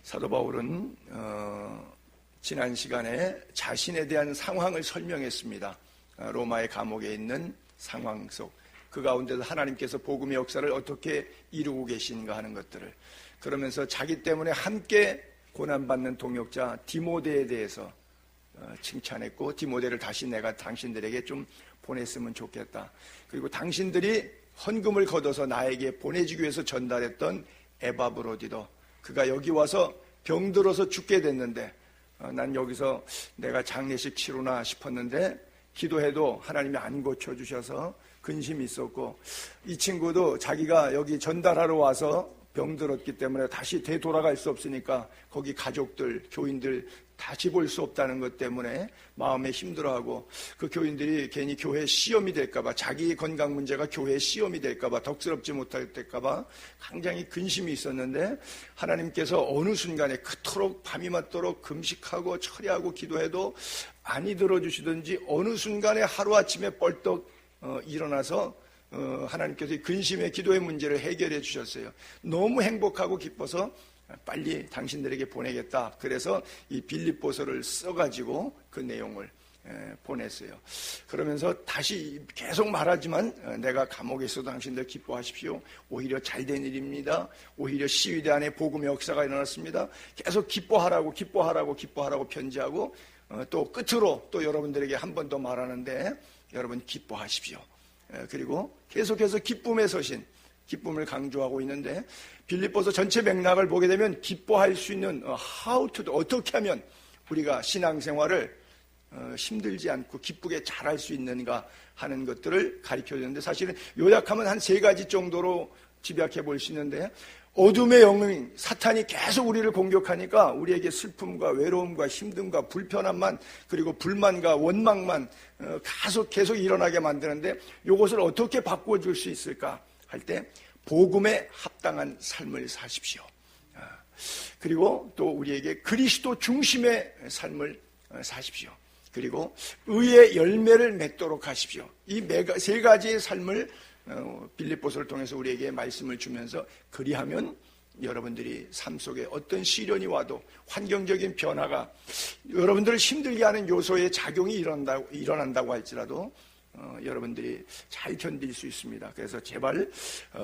사도 바울은 지난 시간에 자신에 대한 상황을 설명했습니다. 로마의 감옥에 있는 상황 속 그 가운데서 하나님께서 복음의 역사를 어떻게 이루고 계신가 하는 것들을, 그러면서 자기 때문에 함께 고난받는 동역자 디모데에 대해서 칭찬했고, 디모데를 다시 내가 당신들에게 좀 보냈으면 좋겠다. 그리고 당신들이 헌금을 걷어서 나에게 보내주기 위해서 전달했던 에바브로디도, 그가 여기 와서 병들어서 죽게 됐는데 난 여기서 내가 장례식 치르나 싶었는데 기도해도 하나님이 안 고쳐주셔서 근심이 있었고, 이 친구도 자기가 여기 전달하러 와서 병들었기 때문에 다시 되돌아갈 수 없으니까 거기 가족들, 교인들 다시 볼 수 없다는 것 때문에 마음에 힘들어하고, 그 교인들이 괜히 교회 시험이 될까봐, 자기 건강 문제가 교회 시험이 될까봐, 덕스럽지 못할 때까봐 굉장히 근심이 있었는데, 하나님께서 어느 순간에 그토록 밤이 맞도록 금식하고 철야하고 기도해도 안이 들어주시든지 어느 순간에 하루아침에 벌떡 일어나서 하나님께서 근심의 기도의 문제를 해결해 주셨어요. 너무 행복하고 기뻐서 빨리 당신들에게 보내겠다. 그래서 이 빌립보서를 써가지고 그 내용을 보냈어요. 그러면서 다시 계속 말하지만, 내가 감옥에 있어도 당신들 기뻐하십시오. 오히려 잘된 일입니다. 오히려 시위대 안에 복음의 역사가 일어났습니다. 계속 기뻐하라고 편지하고, 또 끝으로 또 여러분들에게 한 번 더 말하는데, 여러분 기뻐하십시오. 그리고 계속해서 기쁨의 서신, 기쁨을 강조하고 있는데, 빌립보서 전체 맥락을 보게 되면 기뻐할 수 있는 how to do, 어떻게 하면 우리가 신앙생활을 힘들지 않고 기쁘게 잘할 수 있는가 하는 것들을 가르쳐주는데, 사실은 요약하면 한 3가지 정도로 집약해 볼 수 있는데, 어둠의 영웅 사탄이 계속 우리를 공격하니까 우리에게 슬픔과 외로움과 힘듦과 불편함만, 그리고 불만과 원망만 계속 일어나게 만드는데, 이것을 어떻게 바꿔줄 수 있을까 할 때 복음에 합당한 삶을 사십시오. 그리고 또 우리에게 그리스도 중심의 삶을 사십시오. 그리고 의의 열매를 맺도록 하십시오. 이 3가지의 삶을 빌립보서를 통해서 우리에게 말씀을 주면서, 그리하면 여러분들이 삶 속에 어떤 시련이 와도, 환경적인 변화가 여러분들을 힘들게 하는 요소의 작용이 일어난다고 할지라도 여러분들이 잘 견딜 수 있습니다. 그래서 제발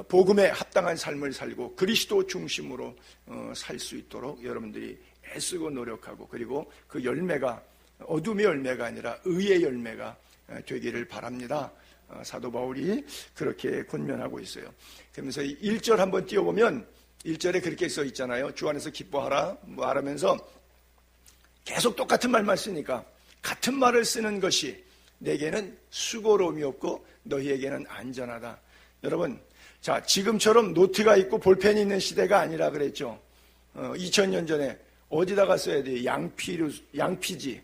복음에 합당한 삶을 살고 그리스도 중심으로 살 수 있도록 여러분들이 애쓰고 노력하고, 그리고 그 열매가 어둠의 열매가 아니라 의의 열매가 되기를 바랍니다. 사도 바울이 그렇게 권면하고 있어요. 그러면서 1절 한번 띄워보면 1절에 그렇게 써 있잖아요. 주 안에서 기뻐하라 말하면서 계속 똑같은 말만 쓰니까, 같은 말을 쓰는 것이 내게는 수고로움이 없고 너희에게는 안전하다. 여러분, 자, 지금처럼 노트가 있고 볼펜이 있는 시대가 아니라 그랬죠. 2000년 전에 어디다가 써야 돼요? 양피지,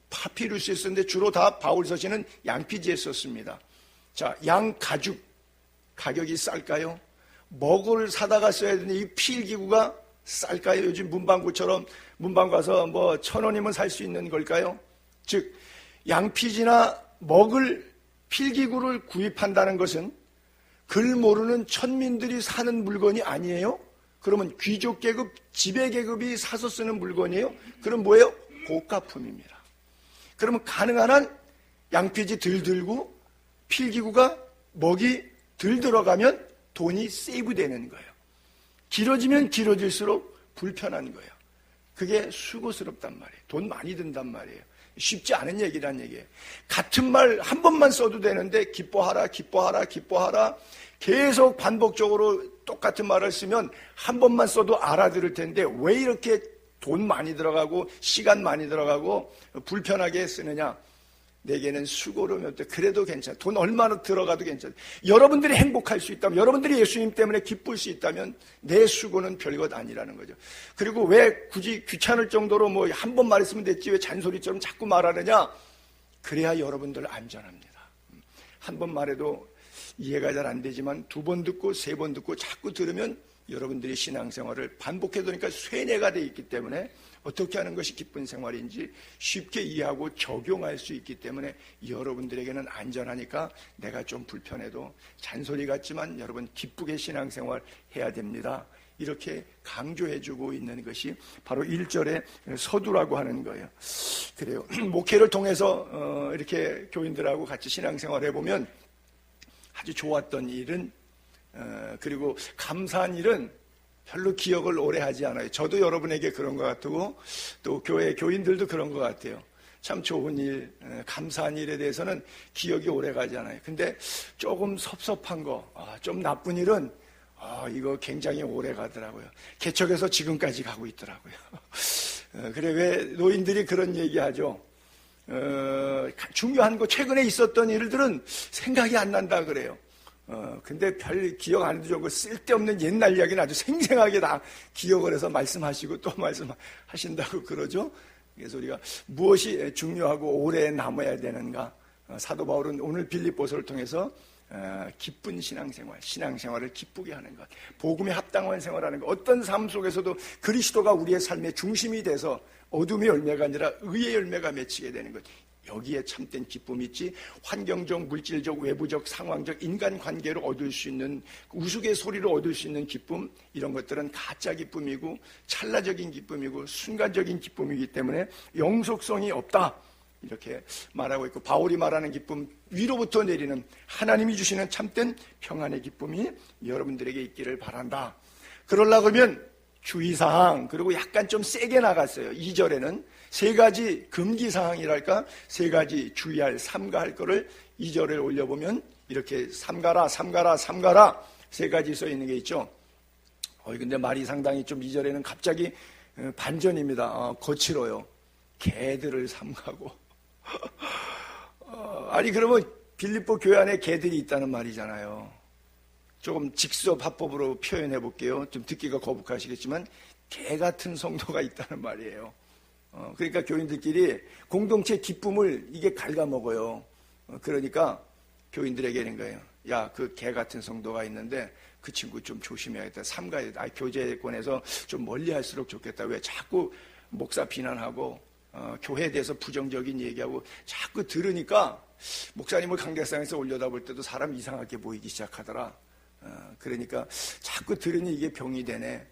파피루스에 썼는데 주로 다 바울 서신은 양피지에 썼습니다. 자, 양 가죽 가격이 쌀까요? 먹을 사다가 써야 되는 이 필기구가 쌀까요? 요즘 문방구처럼 문방 가서 1,000원이면 살 수 있는 걸까요? 즉, 양피지나 먹을 필기구를 구입한다는 것은 글 모르는 천민들이 사는 물건이 아니에요? 그러면 귀족 계급, 지배 계급이 사서 쓰는 물건이에요? 그럼 뭐예요? 고가품입니다. 그러면 가능한 한 양피지 덜 들고 필기구가 먹이 덜 들어가면 돈이 세이브 되는 거예요. 길어지면 길어질수록 불편한 거예요. 그게 수고스럽단 말이에요. 돈 많이 든단 말이에요. 쉽지 않은 얘기란 얘기예요. 같은 말 한 번만 써도 되는데 기뻐하라 계속 반복적으로 똑같은 말을 쓰면 한 번만 써도 알아들을 텐데 왜 이렇게 돈 많이 들어가고 시간 많이 들어가고 불편하게 쓰느냐. 내게는 수고로움이 없다. 그래도 괜찮아. 돈 얼마나 들어가도 괜찮아. 여러분들이 행복할 수 있다면, 여러분들이 예수님 때문에 기쁠 수 있다면 내 수고는 별것 아니라는 거죠. 그리고 왜 굳이 귀찮을 정도로 한 번 말했으면 됐지 왜 잔소리처럼 자꾸 말하느냐. 그래야 여러분들 안전합니다. 한 번 말해도 이해가 잘 안 되지만 2번 듣고 3번 듣고 자꾸 들으면 여러분들이 신앙생활을 반복해 두니까 쇠뇌가 되어 있기 때문에 어떻게 하는 것이 기쁜 생활인지 쉽게 이해하고 적용할 수 있기 때문에 여러분들에게는 안전하니까 내가 좀 불편해도 잔소리 같지만 여러분 기쁘게 신앙생활 해야 됩니다. 이렇게 강조해주고 있는 것이 바로 1절의 서두라고 하는 거예요. 그래요. 목회를 통해서 이렇게 교인들하고 같이 신앙생활을 해보면 아주 좋았던 일은 그리고 감사한 일은 별로 기억을 오래 하지 않아요. 저도 여러분에게 그런 것 같고 또 교회 교인들도 그런 것 같아요. 참 좋은 일, 감사한 일에 대해서는 기억이 오래 가지 않아요. 근데 조금 섭섭한 거, 좀 나쁜 일은 이거 굉장히 오래 가더라고요. 개척해서 지금까지 가고 있더라고요. 그래, 왜 노인들이 그런 얘기하죠. 중요한 거, 최근에 있었던 일들은 생각이 안 난다 그래요. 근데 별 기억 안 해도 좋고 쓸데없는 옛날 이야기는 아주 생생하게 다 기억을 해서 말씀하시고 또 말씀하신다고 그러죠. 그래서 우리가 무엇이 중요하고 오래 남아야 되는가? 사도 바울은 오늘 빌립보서를 통해서 기쁜 신앙생활을 기쁘게 하는 것, 복음에 합당한 생활하는 것, 어떤 삶 속에서도 그리스도가 우리의 삶의 중심이 돼서 어둠의 열매가 아니라 의의 열매가 맺히게 되는 것, 여기에 참된 기쁨이 있지. 환경적, 물질적, 외부적, 상황적, 인간관계로 얻을 수 있는, 우스갯소리로 얻을 수 있는 기쁨, 이런 것들은 가짜 기쁨이고 찰나적인 기쁨이고 순간적인 기쁨이기 때문에 영속성이 없다, 이렇게 말하고 있고, 바울이 말하는 기쁨, 위로부터 내리는 하나님이 주시는 참된 평안의 기쁨이 여러분들에게 있기를 바란다. 그러려고 하면 주의사항, 그리고 약간 좀 세게 나갔어요. 2절에는 세 가지 금기사항이랄까, 세 가지 주의할, 삼가할 거를 2절에 올려보면 이렇게 삼가라 세 가지 써 있는 게 있죠. 근데 말이 상당히 좀 2절에는 갑자기 반전입니다. 거칠어요. 개들을 삼가고. 아니, 그러면 빌립보 교회 안에 개들이 있다는 말이잖아요. 조금 직설화법으로 표현해 볼게요. 좀 듣기가 거북하시겠지만 개 같은 성도가 있다는 말이에요. 그러니까 교인들끼리 공동체 기쁨을 이게 갉아먹어요. 그러니까 교인들에게는 거예요. 야, 그 개 같은 성도가 있는데 그 친구 좀 조심해야겠다. 삼가야겠다. 교제권에서 좀 멀리 할수록 좋겠다. 왜 자꾸 목사 비난하고 교회에 대해서 부정적인 얘기하고 자꾸 들으니까 목사님을 강대상에서 올려다 볼 때도 사람 이상하게 보이기 시작하더라. 그러니까 자꾸 들으니 이게 병이 되네.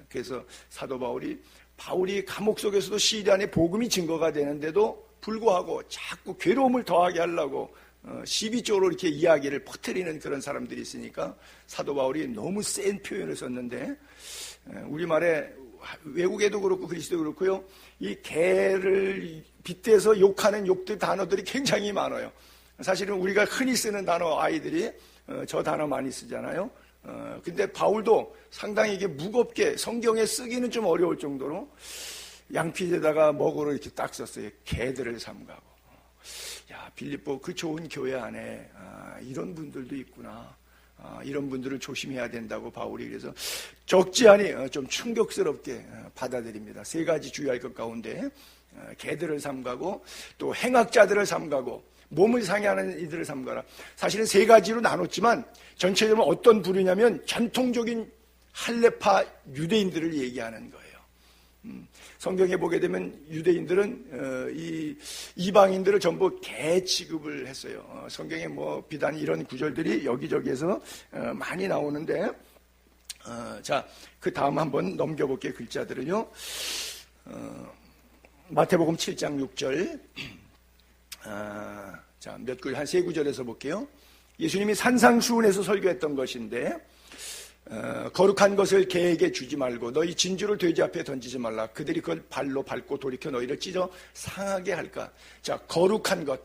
그래서 사도 바울이 감옥 속에서도 시리 안에 복음이 증거가 되는데도 불구하고 자꾸 괴로움을 더하게 하려고 시비 쪽으로 이렇게 이야기를 퍼뜨리는 그런 사람들이 있으니까 사도 바울이 너무 센 표현을 썼는데, 우리말에 외국에도 그렇고 그리스도도 그렇고요, 이 개를 빗대서 욕하는 욕들 단어들이 굉장히 많아요. 사실은 우리가 흔히 쓰는 단어, 아이들이 저 단어 많이 쓰잖아요. 근데 바울도 상당히 이게 무겁게 성경에 쓰기는 좀 어려울 정도로 양피에다가 먹으로 이렇게 딱 썼어요. 개들을 삼가고. 야, 빌립보 그 좋은 교회 안에 이런 분들도 있구나. 이런 분들을 조심해야 된다고 바울이 그래서 적지 않이 좀 충격스럽게 받아들입니다. 세 가지 주의할 것 가운데 개들을 삼가고 또 행악자들을 삼가고 몸을 상해하는 이들을 삼가라. 사실은 세 가지로 나눴지만 전체적으로 어떤 부류냐면 전통적인 할레파 유대인들을 얘기하는 거예요. 성경에 보게 되면 유대인들은 이 이방인들을 전부 개 취급을 했어요. 성경에 뭐 비단 이런 구절들이 여기저기에서 많이 나오는데, 자, 그 다음 한번 넘겨볼게요. 글자들은요. 마태복음 7장 6절. 자, 몇 글, 한 세 구절에서 볼게요. 예수님이 산상수훈에서 설교했던 것인데, 거룩한 것을 개에게 주지 말고 너희 진주를 돼지 앞에 던지지 말라. 그들이 그걸 발로 밟고 돌이켜 너희를 찢어 상하게 할까. 자, 거룩한 것,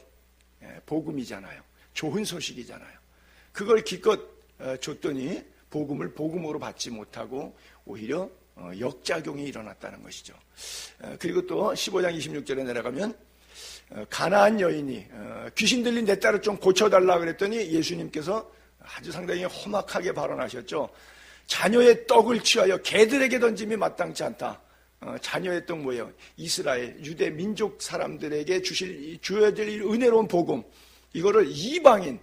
복음이잖아요. 좋은 소식이잖아요. 그걸 기껏 줬더니 복음을 복음으로 받지 못하고 오히려 역작용이 일어났다는 것이죠. 그리고 또 15장 26절에 내려가면 가나안 여인이 귀신 들린 내 딸을 좀 고쳐달라 그랬더니 예수님께서 아주 상당히 험악하게 발언하셨죠. 자녀의 떡을 취하여 개들에게 던짐이 마땅치 않다. 자녀의 떡 뭐예요? 이스라엘 유대 민족 사람들에게 주어야 될 은혜로운 복음, 이거를 이방인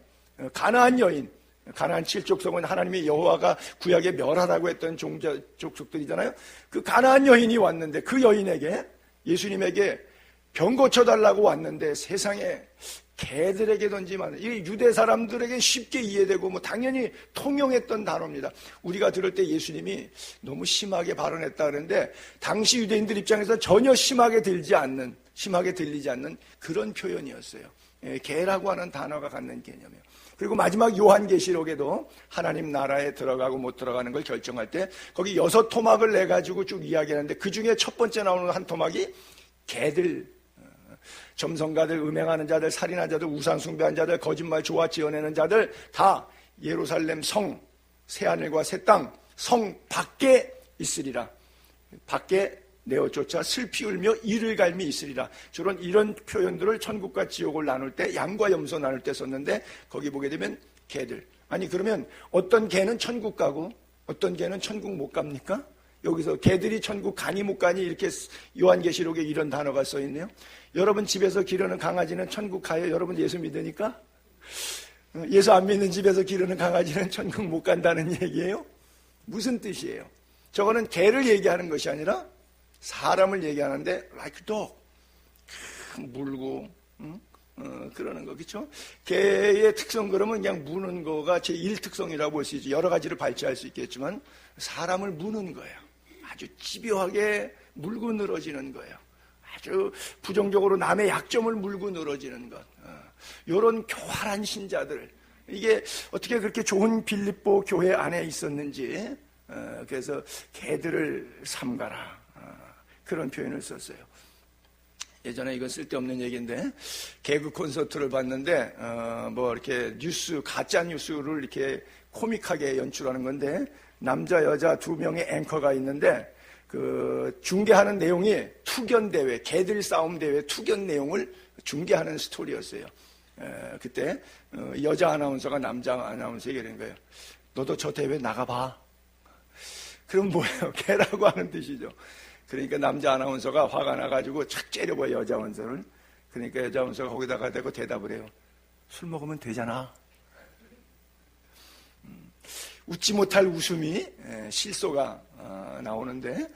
가나안 여인, 가나안 7족속은 하나님의 여호와가 구약에 멸하라고 했던 족속들이잖아요. 그 가나안 여인이 왔는데 그 여인에게, 예수님에게 병 고쳐달라고 왔는데 세상에 개들에게 던지면 이 유대 사람들에게 쉽게 이해되고 뭐 당연히 통용했던 단어입니다. 우리가 들을 때 예수님이 너무 심하게 발언했다 그러는데 당시 유대인들 입장에서 전혀 심하게 들리지 않는 그런 표현이었어요. 개라고 하는 단어가 갖는 개념이에요. 그리고 마지막 요한계시록에도 하나님 나라에 들어가고 못 들어가는 걸 결정할 때 거기 6 토막을 내가지고 쭉 이야기하는데 그 중에 첫 번째 나오는 한 토막이 개들, 점성가들, 음행하는 자들, 살인한 자들, 우상숭배한 자들, 거짓말 좋아 지어내는 자들 다 예루살렘 성, 새하늘과 새 땅, 성 밖에 있으리라. 밖에 내어쫓아 슬피 울며 이를 갈미 있으리라. 이런 표현들을 천국과 지옥을 나눌 때, 양과 염소 나눌 때 썼는데 거기 보게 되면 개들. 아니 그러면 어떤 개는 천국 가고 어떤 개는 천국 못 갑니까? 여기서 개들이 천국 가니 못 가니 이렇게 요한계시록에 이런 단어가 써 있네요. 여러분 집에서 기르는 강아지는 천국 가요? 여러분 예수 믿으니까? 예수 안 믿는 집에서 기르는 강아지는 천국 못 간다는 얘기예요? 무슨 뜻이에요? 저거는 개를 얘기하는 것이 아니라 사람을 얘기하는데 like dog, 물고 그러는 거, 그렇죠? 개의 특성 그러면 그냥 무는 거가 제1특성이라고 볼 수 있죠. 여러 가지를 발휘할 수 있겠지만 사람을 무는 거예요. 아주 집요하게 물고 늘어지는 거예요. 아주 부정적으로 남의 약점을 물고 늘어지는 것. 이런 교활한 신자들, 이게 어떻게 그렇게 좋은 빌립보 교회 안에 있었는지, 그래서 개들을 삼가라, 그런 표현을 썼어요. 예전에 이건 쓸데없는 얘기인데 개그 콘서트를 봤는데 뭐 이렇게 뉴스, 가짜 뉴스를 이렇게 코믹하게 연출하는 건데 남자 여자 2명의 앵커가 있는데 그 중계하는 내용이 투견 대회, 개들 싸움 대회 투견 내용을 중계하는 스토리였어요. 그때 여자 아나운서가 남자 아나운서에게 이런 거예요. 너도 저 대회 나가봐. 그럼 뭐예요? 개라고 하는 뜻이죠. 그러니까 남자 아나운서가 화가 나가지고 착 째려봐요, 여자 아나운서를. 그러니까 여자 아나운서가 거기다가 대고 대답을 해요. 술 먹으면 되잖아. 웃지 못할 웃음이 실소가 나오는데,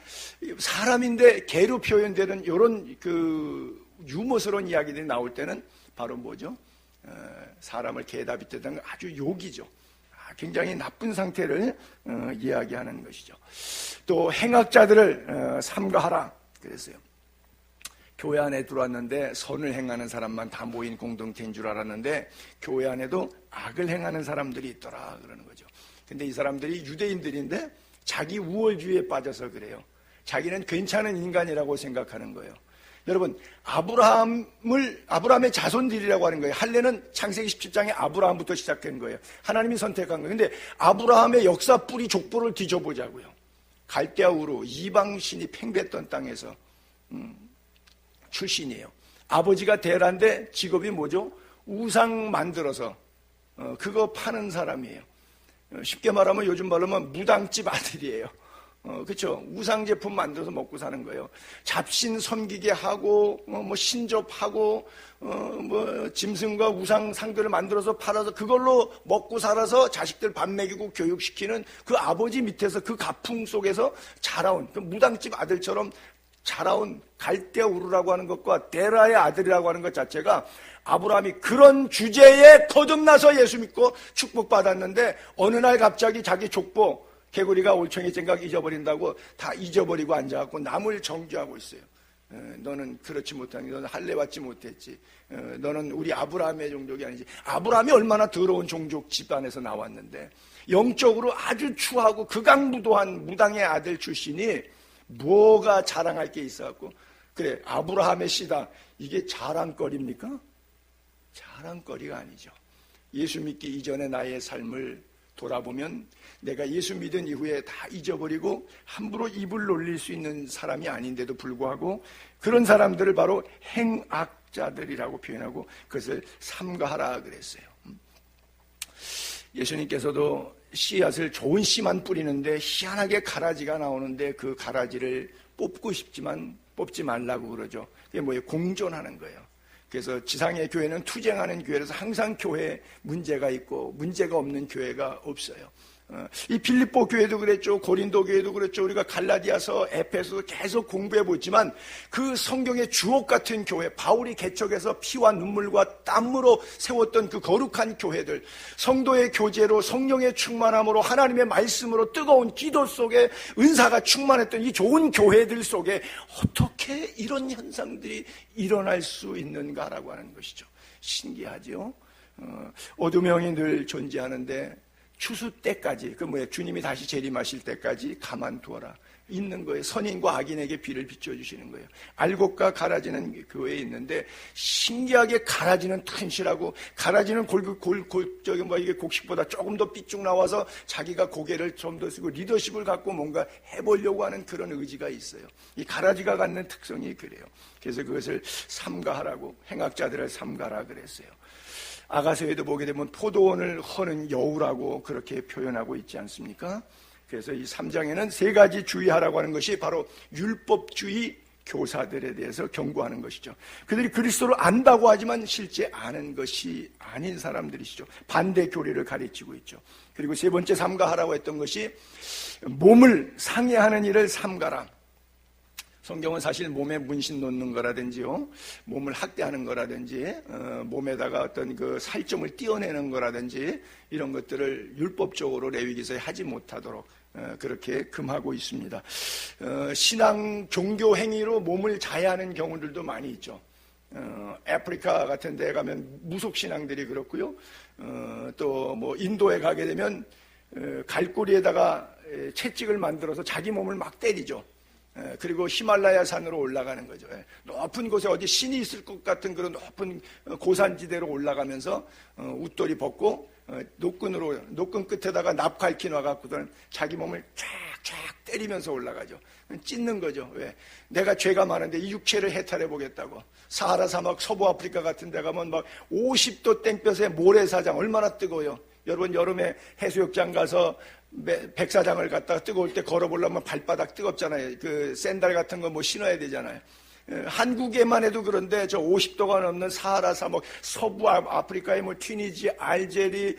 사람인데 개로 표현되는 이런 그 유머스러운 이야기들이 나올 때는 바로 뭐죠? 사람을 개다 빗대는 아주 욕이죠. 굉장히 나쁜 상태를 이야기하는 것이죠. 또 행악자들을 삼가하라 그랬어요. 교회 안에 들어왔는데 선을 행하는 사람만 다 모인 공동체인 줄 알았는데 교회 안에도 악을 행하는 사람들이 있더라 그러는 거죠. 근데 이 사람들이 유대인들인데 자기 우월주의에 빠져서 그래요. 자기는 괜찮은 인간이라고 생각하는 거예요. 여러분, 아브라함의 자손들이라고 하는 거예요. 할례는 창세기 17장에 아브라함부터 시작된 거예요. 하나님이 선택한 거예요. 근데 아브라함의 역사 뿌리 족보를 뒤져보자고요. 갈대아 우르, 이방신이 팽배했던 땅에서 출신이에요. 아버지가 대라인데 직업이 뭐죠? 우상 만들어서 그거 파는 사람이에요. 쉽게 말하면 요즘 말로 하면 무당집 아들이에요. 그렇죠. 우상 제품 만들어서 먹고 사는 거예요. 잡신 섬기게 하고 뭐 신접하고 뭐 짐승과 우상 상들을 만들어서 팔아서 그걸로 먹고 살아서 자식들 밥 먹이고 교육시키는 그 아버지 밑에서 그 가풍 속에서 자라온 그 무당집 아들처럼 자라온 갈대아 우르라고 하는 것과 데라의 아들이라고 하는 것 자체가 아브라함이 그런 주제에 거듭나서 예수 믿고 축복받았는데 어느 날 갑자기 자기 족보 개구리가 올챙이 생각 잊어버린다고 다 잊어버리고 앉아갖고 남을 정죄하고 있어요. 너는 그렇지 못하니, 너는 할례 받지 못했지. 너는 우리 아브라함의 종족이 아니지. 아브라함이 얼마나 더러운 종족 집안에서 나왔는데 영적으로 아주 추하고 극악무도한 무당의 아들 출신이 뭐가 자랑할 게 있어갖고 그래 아브라함의 씨다. 이게 자랑거리입니까? 자랑거리가 아니죠. 예수 믿기 이전의 나의 삶을 돌아보면 내가 예수 믿은 이후에 다 잊어버리고 함부로 입을 놀릴 수 있는 사람이 아닌데도 불구하고 그런 사람들을 바로 행악자들이라고 표현하고 그것을 삼가하라 그랬어요. 예수님께서도 씨앗을 좋은 씨만 뿌리는데 희한하게 가라지가 나오는데 그 가라지를 뽑고 싶지만 뽑지 말라고 그러죠. 그게 뭐예요? 공존하는 거예요. 그래서 지상의 교회는 투쟁하는 교회라서 항상 교회에 문제가 있고 문제가 없는 교회가 없어요. 이 빌립보 교회도 그랬죠. 고린도 교회도 그랬죠. 우리가 갈라디아서, 에페소 계속 공부해 보지만 그 성경의 주옥 같은 교회, 바울이 개척해서 피와 눈물과 땀으로 세웠던 그 거룩한 교회들, 성도의 교제로 성령의 충만함으로 하나님의 말씀으로 뜨거운 기도 속에 은사가 충만했던 이 좋은 교회들 속에 어떻게 이런 현상들이 일어날 수 있는가라고 하는 것이죠. 신기하죠. 어둠의 영이 늘 존재하는데 추수 때까지, 주님이 다시 재림하실 때까지 가만두어라. 있는 거예요. 선인과 악인에게 비를 비춰주시는 거예요. 알곡과 갈아지는 교회에 있는데, 신기하게 갈아지는 튼실하고, 갈아지는 이게 곡식보다 조금 더 삐쭉 나와서 자기가 고개를 좀 더 쓰고 리더십을 갖고 뭔가 해보려고 하는 그런 의지가 있어요. 이 가라지가 갖는 특성이 그래요. 그래서 그것을 삼가하라고, 행악자들을 삼가라 그랬어요. 아가서에도 보게 되면 포도원을 허는 여우라고 그렇게 표현하고 있지 않습니까? 그래서 이 3장에는 3가지 주의하라고 하는 것이 바로 율법주의 교사들에 대해서 경고하는 것이죠. 그들이 그리스도를 안다고 하지만 실제 아는 것이 아닌 사람들이시죠. 반대 교리를 가르치고 있죠. 그리고 3번째 삼가하라고 했던 것이 몸을 상해하는 일을 삼가라. 성경은 사실 몸에 문신 놓는 거라든지요, 몸을 학대하는 거라든지, 몸에다가 어떤 그 살점을 띄어내는 거라든지 이런 것들을 율법적으로 레위기서에 하지 못하도록 그렇게 금하고 있습니다. 신앙 종교 행위로 몸을 자해하는 경우들도 많이 있죠. 아프리카 같은 데 가면 무속 신앙들이 그렇고요. 또 뭐 인도에 가게 되면 갈고리에다가 채찍을 만들어서 자기 몸을 막 때리죠. 그리고 히말라야 산으로 올라가는 거죠. 높은 곳에 어디 신이 있을 것 같은 그런 높은 고산지대로 올라가면서 웃돌이 벗고 노끈 끝에다가 납칼키 놔갖고는 자기 몸을 쫙쫙 때리면서 올라가죠. 찢는 거죠. 왜? 내가 죄가 많은데 이 육체를 해탈해 보겠다고. 사하라 사막 서부 아프리카 같은 데 가면 막 50도 땡볕에 모래사장 얼마나 뜨거워요. 여러분 여름에 해수욕장 가서 백사장을 갖다가 뜨거울 때 걸어보려면 발바닥 뜨겁잖아요. 그 샌들 같은 거 뭐 신어야 되잖아요. 한국에만 해도 그런데 저 50도가 넘는 사하라 사막, 서부 아프리카의 뭐 튀니지, 알제리,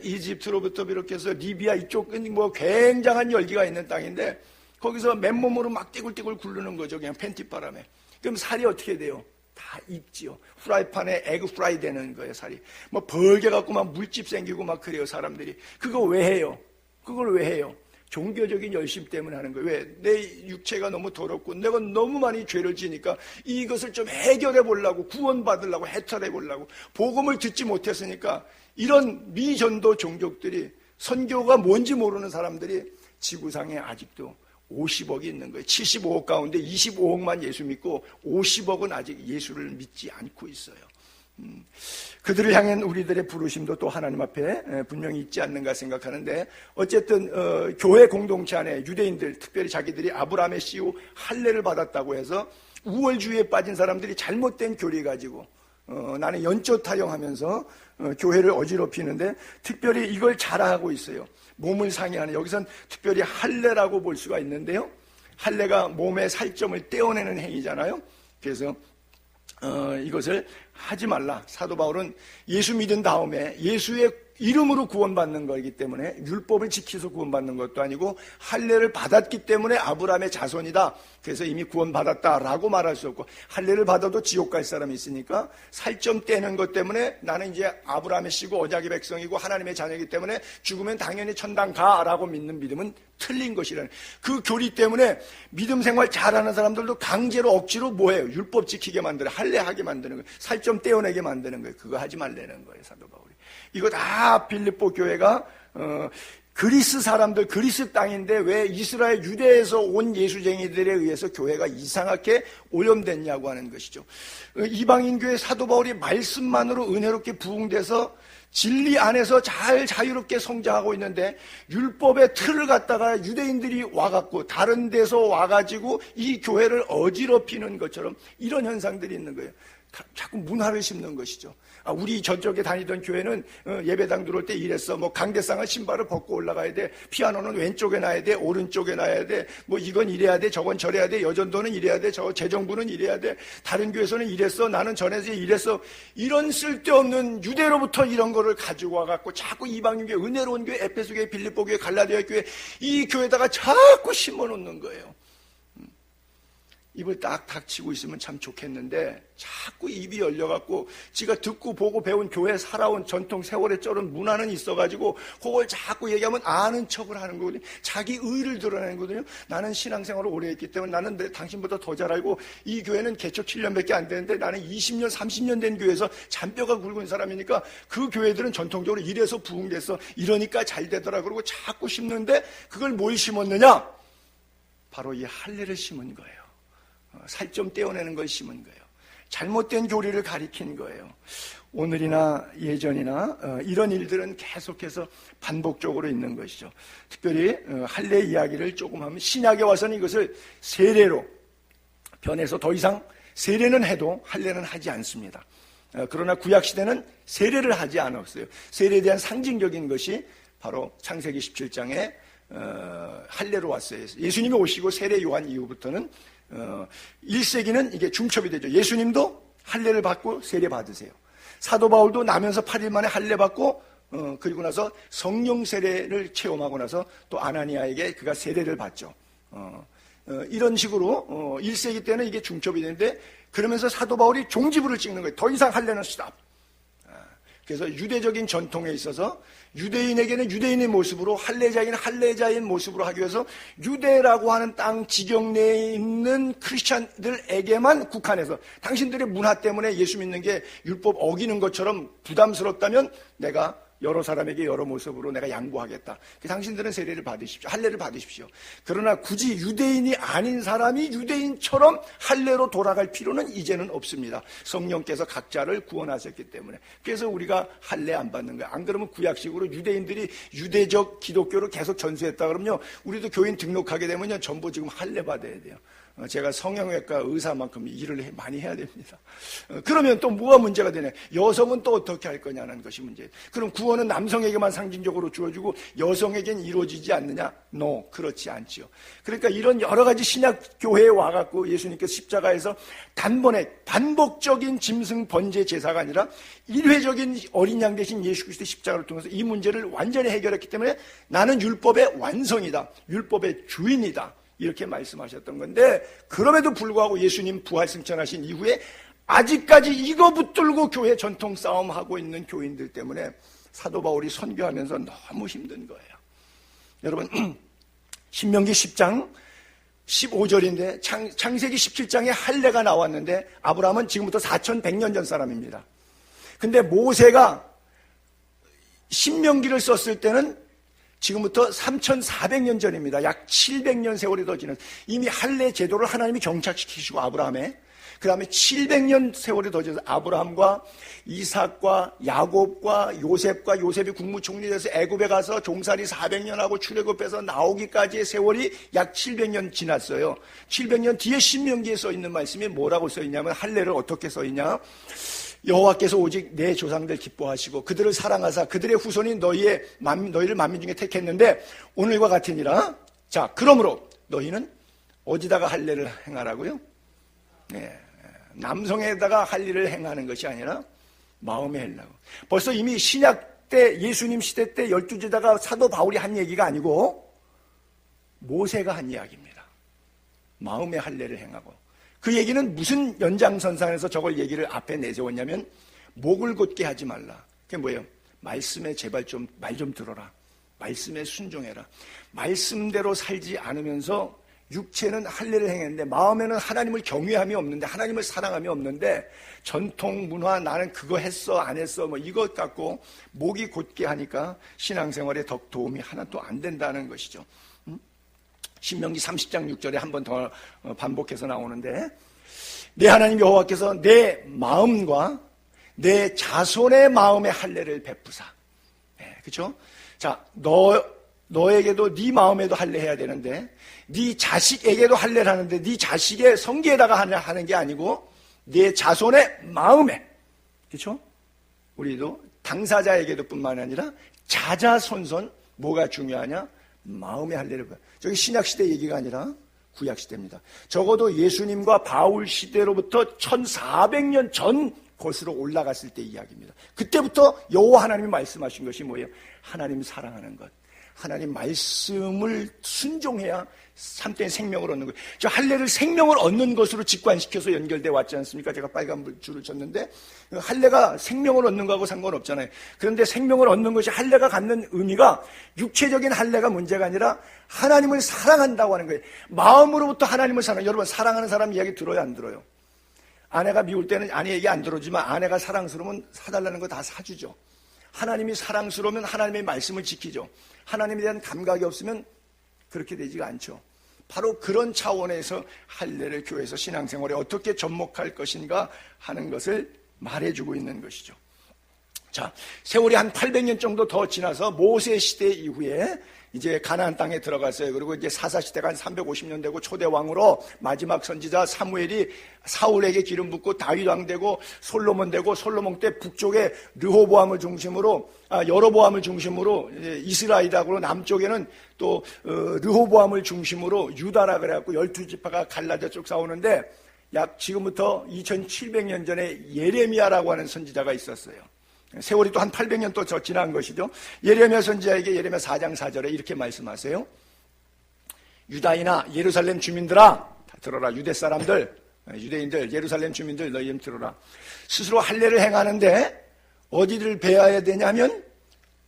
이집트로부터 비롯해서 리비아 이쪽은 뭐 굉장한 열기가 있는 땅인데 거기서 맨몸으로 막 띠굴띠굴 굴르는 거죠. 그냥 팬티바람에. 그럼 살이 어떻게 돼요? 다 익지요. 후라이팬에 에그 프라이 되는 거예요, 살이. 뭐 벌게 갖고 막 물집 생기고 막 그래요, 사람들이. 그거 왜 해요? 그걸 왜 해요? 종교적인 열심 때문에 하는 거예요. 왜? 내 육체가 너무 더럽고 내가 너무 많이 죄를 지니까 이것을 좀 해결해 보려고, 구원받으려고, 해탈해 보려고, 복음을 듣지 못했으니까 이런 미전도 종족들이, 선교가 뭔지 모르는 사람들이 지구상에 아직도 50억이 있는 거예요. 75억 가운데 25억만 예수 믿고 50억은 아직 예수를 믿지 않고 있어요. 그들을 향한 우리들의 부르심도 또 하나님 앞에 분명히 있지 않는가 생각하는데, 어쨌든 교회 공동체 안에 유대인들, 특별히 자기들이 아브라함의 씨유 할례를 받았다고 해서 우월주의에 빠진 사람들이 잘못된 교리 가지고 나는 연초 타령하면서 교회를 어지럽히는데, 특별히 이걸 자랑하고 있어요. 몸을 상해하는, 여기선 특별히 할례라고 볼 수가 있는데요, 할례가 몸의 살점을 떼어내는 행위잖아요. 그래서 이것을 하지 말라. 사도 바울은 예수 믿은 다음에 예수의 이름으로 구원받는 거이기 때문에, 율법을 지켜서 구원받는 것도 아니고 할례를 받았기 때문에 아브라함의 자손이다, 그래서 이미 구원받았다라고 말할 수 없고, 할례를 받아도 지옥 갈 사람이 있으니까 살점 떼는 것 때문에 나는 이제 아브라함의 씨고 언약의 백성이고 하나님의 자녀이기 때문에 죽으면 당연히 천당 가라고 믿는 믿음은 틀린 것이라는 그 교리 때문에 믿음 생활 잘하는 사람들도 강제로 억지로 뭐해요? 율법 지키게 만들어, 할례하게 만드는 거예요. 살점 떼어내게 만드는 거예요. 그거 하지 말라는 거예요, 사도 바울이. 이거 다 빌립보 교회가 그리스 사람들, 그리스 땅인데 왜 이스라엘 유대에서 온 예수쟁이들에 의해서 교회가 이상하게 오염됐냐고 하는 것이죠. 이방인 교회 사도 바울이 말씀만으로 은혜롭게 부흥돼서 진리 안에서 잘 자유롭게 성장하고 있는데, 율법의 틀을 갖다가 유대인들이 와갖고 다른 데서 와가지고 이 교회를 어지럽히는 것처럼 이런 현상들이 있는 거예요. 자꾸 문화를 심는 것이죠. 우리 저쪽에 다니던 교회는 예배당 들어올 때 이랬어. 뭐 강대상은 신발을 벗고 올라가야 돼. 피아노는 왼쪽에 놔야 돼. 오른쪽에 놔야 돼. 뭐 이건 이래야 돼. 저건 저래야 돼. 여전도는 이래야 돼. 저 재정부는 이래야 돼. 다른 교회에서는 이랬어. 나는 전에서 이랬어. 이런 쓸데없는 유대로부터 이런 거를 가지고 와갖고 자꾸 이방인 교회, 은혜로운 교회, 에베소 교회, 빌립보 교회, 갈라디아 교회 이 교회에다가 자꾸 심어놓는 거예요. 입을 딱 닥치고 있으면 참 좋겠는데 자꾸 입이 열려갖고 지가 듣고 보고 배운 교회 살아온 전통 세월에 쩔은 문화는 있어가지고 그걸 자꾸 얘기하면 아는 척을 하는 거거든요. 자기 의를 드러내는 거거든요. 나는 신앙생활을 오래 했기 때문에 나는 당신보다 더 잘 알고 이 교회는 개척 7년밖에 안 되는데 나는 20년 30년 된 교회에서 잔뼈가 굵은 사람이니까 그 교회들은 전통적으로 이래서 부흥됐어. 이러니까 잘 되더라. 그러고 자꾸 심는데 그걸 뭘 심었느냐? 바로 이 할례를 심은 거예요. 살 좀 떼어내는 걸 심은 거예요. 잘못된 교리를 가리킨 거예요. 오늘이나 예전이나 이런 일들은 계속해서 반복적으로 있는 것이죠. 특별히 할례 이야기를 조금 하면 신약에 와서는 이것을 세례로 변해서 더 이상 세례는 해도 할례는 하지 않습니다. 그러나 구약시대는 세례를 하지 않았어요. 세례에 대한 상징적인 것이 바로 창세기 17장에 할례로 왔어요. 예수님이 오시고 세례 요한 이후부터는 1세기는 이게 중첩이 되죠. 예수님도 할례를 받고 세례 받으세요. 사도 바울도 나면서 8일 만에 할례 받고 그리고 나서 성령 세례를 체험하고 나서 또 아나니아에게 그가 세례를 받죠. 이런 식으로 1세기 때는 이게 중첩이 되는데 그러면서 사도 바울이 종지부를 찍는 거예요. 더 이상 할례는 스탑. 그래서 유대적인 전통에 있어서 유대인에게는 유대인의 모습으로 할례자에게는 할례자인 모습으로 하기 위해서 유대라고 하는 땅 지경 내에 있는 크리스찬들에게만 국한해서 당신들의 문화 때문에 예수 믿는 게 율법 어기는 것처럼 부담스럽다면 내가 여러 사람에게 여러 모습으로 내가 양보하겠다. 당신들은 세례를 받으십시오. 할례를 받으십시오. 그러나 굳이 유대인이 아닌 사람이 유대인처럼 할례로 돌아갈 필요는 이제는 없습니다. 성령께서 각자를 구원하셨기 때문에. 그래서 우리가 할례 안 받는 거야. 안 그러면 구약식으로 유대인들이 유대적 기독교를 계속 전수했다 그러면요, 우리도 교인 등록하게 되면요 전부 지금 할례 받아야 돼요. 제가 성형외과 의사만큼 일을 많이 해야 됩니다. 그러면 또 뭐가 문제가 되냐? 여성은 또 어떻게 할 거냐는 것이 문제예요. 그럼 구원은 남성에게만 상징적으로 주어지고 여성에겐 이루어지지 않느냐? No, 그렇지 않지요. 그러니까 이런 여러 가지 신약 교회에 와갖고 예수님께서 십자가에서 단번에 반복적인 짐승 번제 제사가 아니라 일회적인 어린 양 대신 예수 그리스도의 십자가를 통해서 이 문제를 완전히 해결했기 때문에 나는 율법의 완성이다. 율법의 주인이다. 이렇게 말씀하셨던 건데 그럼에도 불구하고 예수님 부활 승천하신 이후에 아직까지 이거 붙들고 교회 전통 싸움하고 있는 교인들 때문에 사도 바울이 선교하면서 너무 힘든 거예요. 여러분 신명기 10장 15절인데 창세기 17장에 할례가 나왔는데 아브라함은 지금부터 4100년 전 사람입니다. 근데 모세가 신명기를 썼을 때는 지금부터 3400년 전입니다. 약 700년 세월이 더 지난 이미 할례 제도를 하나님이 정착시키시고 아브라함에 그 다음에 700년 세월이 더 지나서 아브라함과 이삭과 야곱과 요셉과 요셉이 국무총리 돼서 애굽에 가서 종살이 400년 하고 출애굽해서 나오기까지의 세월이 약 700년 지났어요. 700년 뒤에 신명기에 써 있는 말씀이 뭐라고 써 있냐면 할례를 어떻게 써 있냐? 여호와께서 오직 내 조상들 기뻐하시고 그들을 사랑하사 그들의 후손이 너희를 만민 중에 택했는데 오늘과 같으니라. 자, 그러므로 너희는 어디다가 할례를 행하라고요? 네, 남성에다가 할례를 행하는 것이 아니라 마음에 하려고. 벌써 이미 신약 때 예수님 시대 때 12제자가 사도 바울이 한 얘기가 아니고 모세가 한 이야기입니다. 마음에 할례를 행하고. 그 얘기는 무슨 연장선상에서 저걸 얘기를 앞에 내세웠냐면 목을 곧게 하지 말라. 그게 뭐예요? 말씀에 제발 좀 말 좀 들어라. 말씀에 순종해라. 말씀대로 살지 않으면서 육체는 할례를 행했는데 마음에는 하나님을 경외함이 없는데 하나님을 사랑함이 없는데 전통 문화 나는 그거 했어 안 했어 뭐 이것 갖고 목이 곧게 하니까 신앙생활에 더 도움이 하나도 안 된다는 것이죠. 신명기 30장 6절에 한 번 더 반복해서 나오는데 내 하나님 여호와께서 내 마음과 내 자손의 마음에 할례를 베푸사. 네, 그렇죠? 자, 너에게도 네 마음에도 할례해야 되는데 네 자식에게도 할례를 하는데 네 자식의 성기에다가 하는 게 아니고 네 자손의 마음에. 그렇죠? 우리도 당사자에게도 뿐만 아니라 자자손손 뭐가 중요하냐? 마음의 할례를. 저기 신약시대 얘기가 아니라 구약시대입니다. 적어도 예수님과 바울 시대로부터 1400년 전 곳으로 올라갔을 때 이야기입니다. 그때부터 여호와 하나님이 말씀하신 것이 뭐예요? 하나님 사랑하는 것, 하나님 말씀을 순종해야 참된 생명을 얻는 거예요. 저 할례를 생명을 얻는 것으로 직관시켜서 연결돼 왔지 않습니까? 제가 빨간 줄을 쳤는데 할례가 생명을 얻는 거하고 상관없잖아요. 그런데 생명을 얻는 것이 할례가 갖는 의미가 육체적인 할례가 문제가 아니라 하나님을 사랑한다고 하는 거예요. 마음으로부터 하나님을 사랑해요. 여러분, 사랑하는 사람 이야기 들어요, 안 들어요? 아내가 미울 때는 아내 얘기 안 들어주지만 아내가 사랑스러우면 사달라는 거 다 사주죠. 하나님이 사랑스러우면 하나님의 말씀을 지키죠. 하나님에 대한 감각이 없으면 그렇게 되지가 않죠. 바로 그런 차원에서 할례를 교회에서 신앙생활에 어떻게 접목할 것인가 하는 것을 말해주고 있는 것이죠. 자, 세월이 한 800년 정도 더 지나서 모세 시대 이후에 이제 가나안 땅에 들어갔어요. 그리고 이제 사사시대가 한 350년 되고 초대 왕으로 마지막 선지자 사무엘이 사울에게 기름 붓고 다윗 왕 되고 솔로몬 되고, 솔로몬 때 북쪽에 르호보암을 중심으로 여로보암을 중심으로 이스라엘하고 남쪽에는 또 르호보암을 중심으로 유다라 그래갖고 12지파가 갈라져 쭉 싸우는데 약 지금부터 2700년 전에 예레미야라고 하는 선지자가 있었어요. 세월이 또 한 800년 또 지난 것이죠. 예레미야 선지자에게 예레미야 4장 4절에 이렇게 말씀하세요. 유다이나 예루살렘 주민들아, 다 들어라. 유대 사람들, 유대인들, 예루살렘 주민들 너희 좀 들어라. 스스로 할례를 행하는데 어디를 베어야 되냐면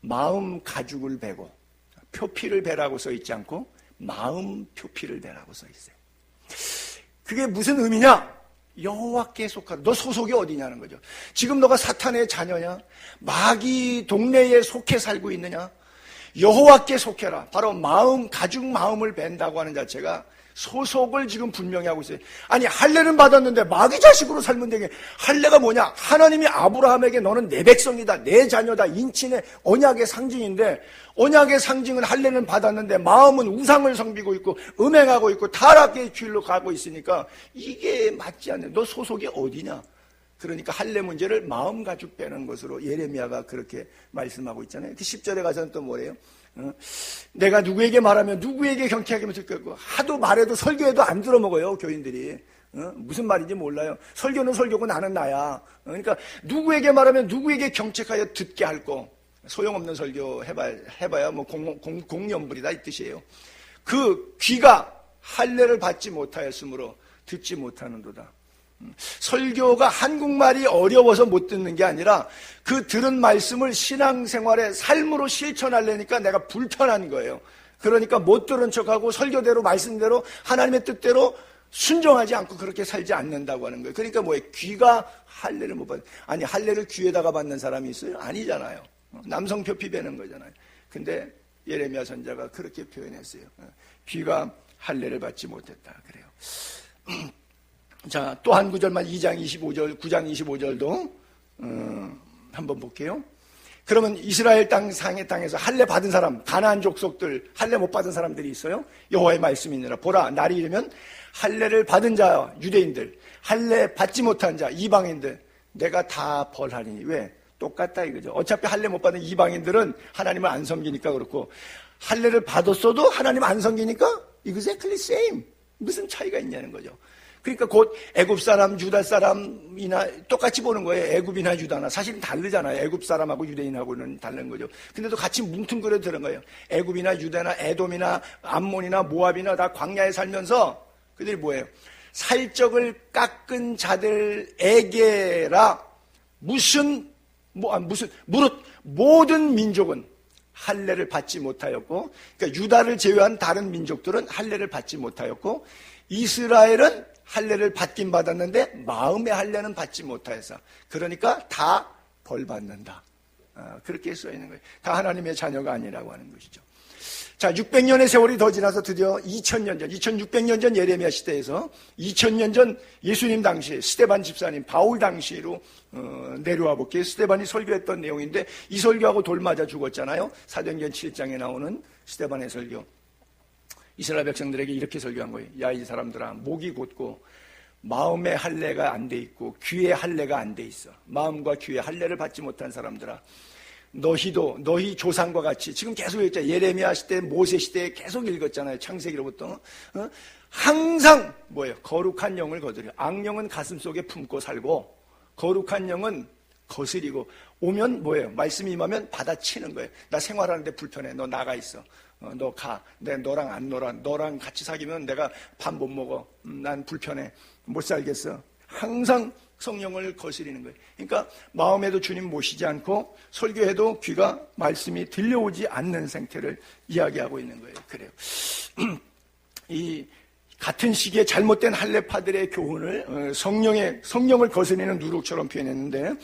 마음 가죽을 베고, 표피를 베라고 써 있지 않고 마음 표피를 베라고 써 있어요. 그게 무슨 의미냐? 여호와께 속하라. 너 소속이 어디냐는 거죠. 지금 너가 사탄의 자녀냐? 마귀 동네에 속해 살고 있느냐? 여호와께 속해라. 바로 마음, 가죽 마음을 벤다고 하는 자체가 소속을 지금 분명히 하고 있어요. 아니, 할례는 받았는데 마귀 자식으로 살면 되게. 할례가 뭐냐? 하나님이 아브라함에게 너는 내 백성이다, 내 자녀다, 인친의 언약의 상징인데, 언약의 상징은 할례는 받았는데 마음은 우상을 섬기고 있고 음행하고 있고 타락의 길로 가고 있으니까 이게 맞지 않네. 너 소속이 어디냐? 그러니까 할례 문제를 마음 가죽 빼는 것으로 예레미야가 그렇게 말씀하고 있잖아요. 그 10절에 가서는 또 뭐래요? 내가 누구에게 말하면 누구에게 경쾌하게 하면 듣겠고, 하도 말해도 설교해도 안 들어먹어요, 교인들이. 무슨 말인지 몰라요. 설교는 설교고 나는 나야. 그러니까 누구에게 말하면 누구에게 경책하여 듣게 할 거. 소용없는 설교 해봐야 뭐 공연불이다 이 뜻이에요. 그 귀가 할례를 받지 못하였으므로 듣지 못하는도다. 설교가 한국말이 어려워서 못 듣는 게 아니라 그 들은 말씀을 신앙생활의 삶으로 실천하려니까 내가 불편한 거예요. 그러니까 못 들은 척하고 설교대로 말씀대로 하나님의 뜻대로 순종하지 않고 그렇게 살지 않는다고 하는 거예요. 그러니까 뭐예요? 귀가 할례를 못 받는. 아니, 할례를 귀에다가 받는 사람이 있어요? 아니잖아요. 남성 표피 베는 거잖아요. 근데 예레미야 선지자가 그렇게 표현했어요. 귀가 할례를 받지 못했다 그래요. 자, 또 한 구절만 2장 25절, 9장 25절도 한번 볼게요. 그러면 이스라엘 상의 땅에서 할례 받은 사람, 가나안 족속들, 할례 못 받은 사람들이 있어요. 여호와의 말씀이니라. 보라, 날이 이르면 할례를 받은 자 유대인들, 할례 받지 못한 자 이방인들 내가 다 벌하리니. 왜? 똑같다 이거죠. 어차피 할례 못 받은 이방인들은 하나님을 안 섬기니까 그렇고, 할례를 받았어도 하나님 안 섬기니까 exactly same. 무슨 차이가 있냐는 거죠. 그러니까 곧 애굽 사람, 유다 사람이나 똑같이 보는 거예요. 애굽이나 유다나. 사실은 다르잖아요. 애굽 사람하고 유대인하고는 다른 거죠. 근데도 같이 뭉뚱그려 들은 거예요. 애굽이나 유다나 에돔이나 암몬이나 모압이나 다 광야에 살면서 그들이 뭐예요? 살적을 깎은 자들에게라 무릇 모든 민족은 할례를 받지 못하였고, 그러니까 유다를 제외한 다른 민족들은 할례를 받지 못하였고, 이스라엘은 할례를 받긴 받았는데 마음의 할례는 받지 못하여서, 그러니까 다 벌받는다. 그렇게 써 있는 거예요. 다 하나님의 자녀가 아니라고 하는 것이죠. 자, 600년의 세월이 더 지나서 드디어 2000년 전, 2600년 전 예레미야 시대에서 2000년 전 예수님 당시 스데반 집사님, 바울 당시로 내려와 볼게요. 스데반이 설교했던 내용인데 이 설교하고 돌 맞아 죽었잖아요. 사도행전 7장에 나오는 스데반의 설교. 이스라엘 백성들에게 이렇게 설교한 거예요. 야, 이 사람들아, 목이 곧고 마음의 할례가 안 돼 있고 귀의 할례가 안 돼 있어. 마음과 귀의 할례를 받지 못한 사람들아, 너희 조상과 같이 지금 계속 읽잖아요. 예레미야 시대, 모세 시대에 계속 읽었잖아요. 창세기로부터. 항상 뭐예요? 거룩한 영을 거두려. 악령은 가슴속에 품고 살고 거룩한 영은 거스리고, 오면 뭐예요? 말씀이 임하면 받아치는 거예요. 나 생활하는데 불편해. 너 나가 있어. 너 가. 내가 너랑 안 놀아. 너랑 같이 사귀면 내가 밥 못 먹어. 난 불편해. 못 살겠어. 항상 성령을 거스리는 거예요. 그러니까 마음에도 주님 모시지 않고 설교해도 귀가 말씀이 들려오지 않는 상태를 이야기하고 있는 거예요. 그래요. 이 같은 시기에 잘못된 할례파들의 교훈을 성령을 거스리는 누룩처럼 표현했는데,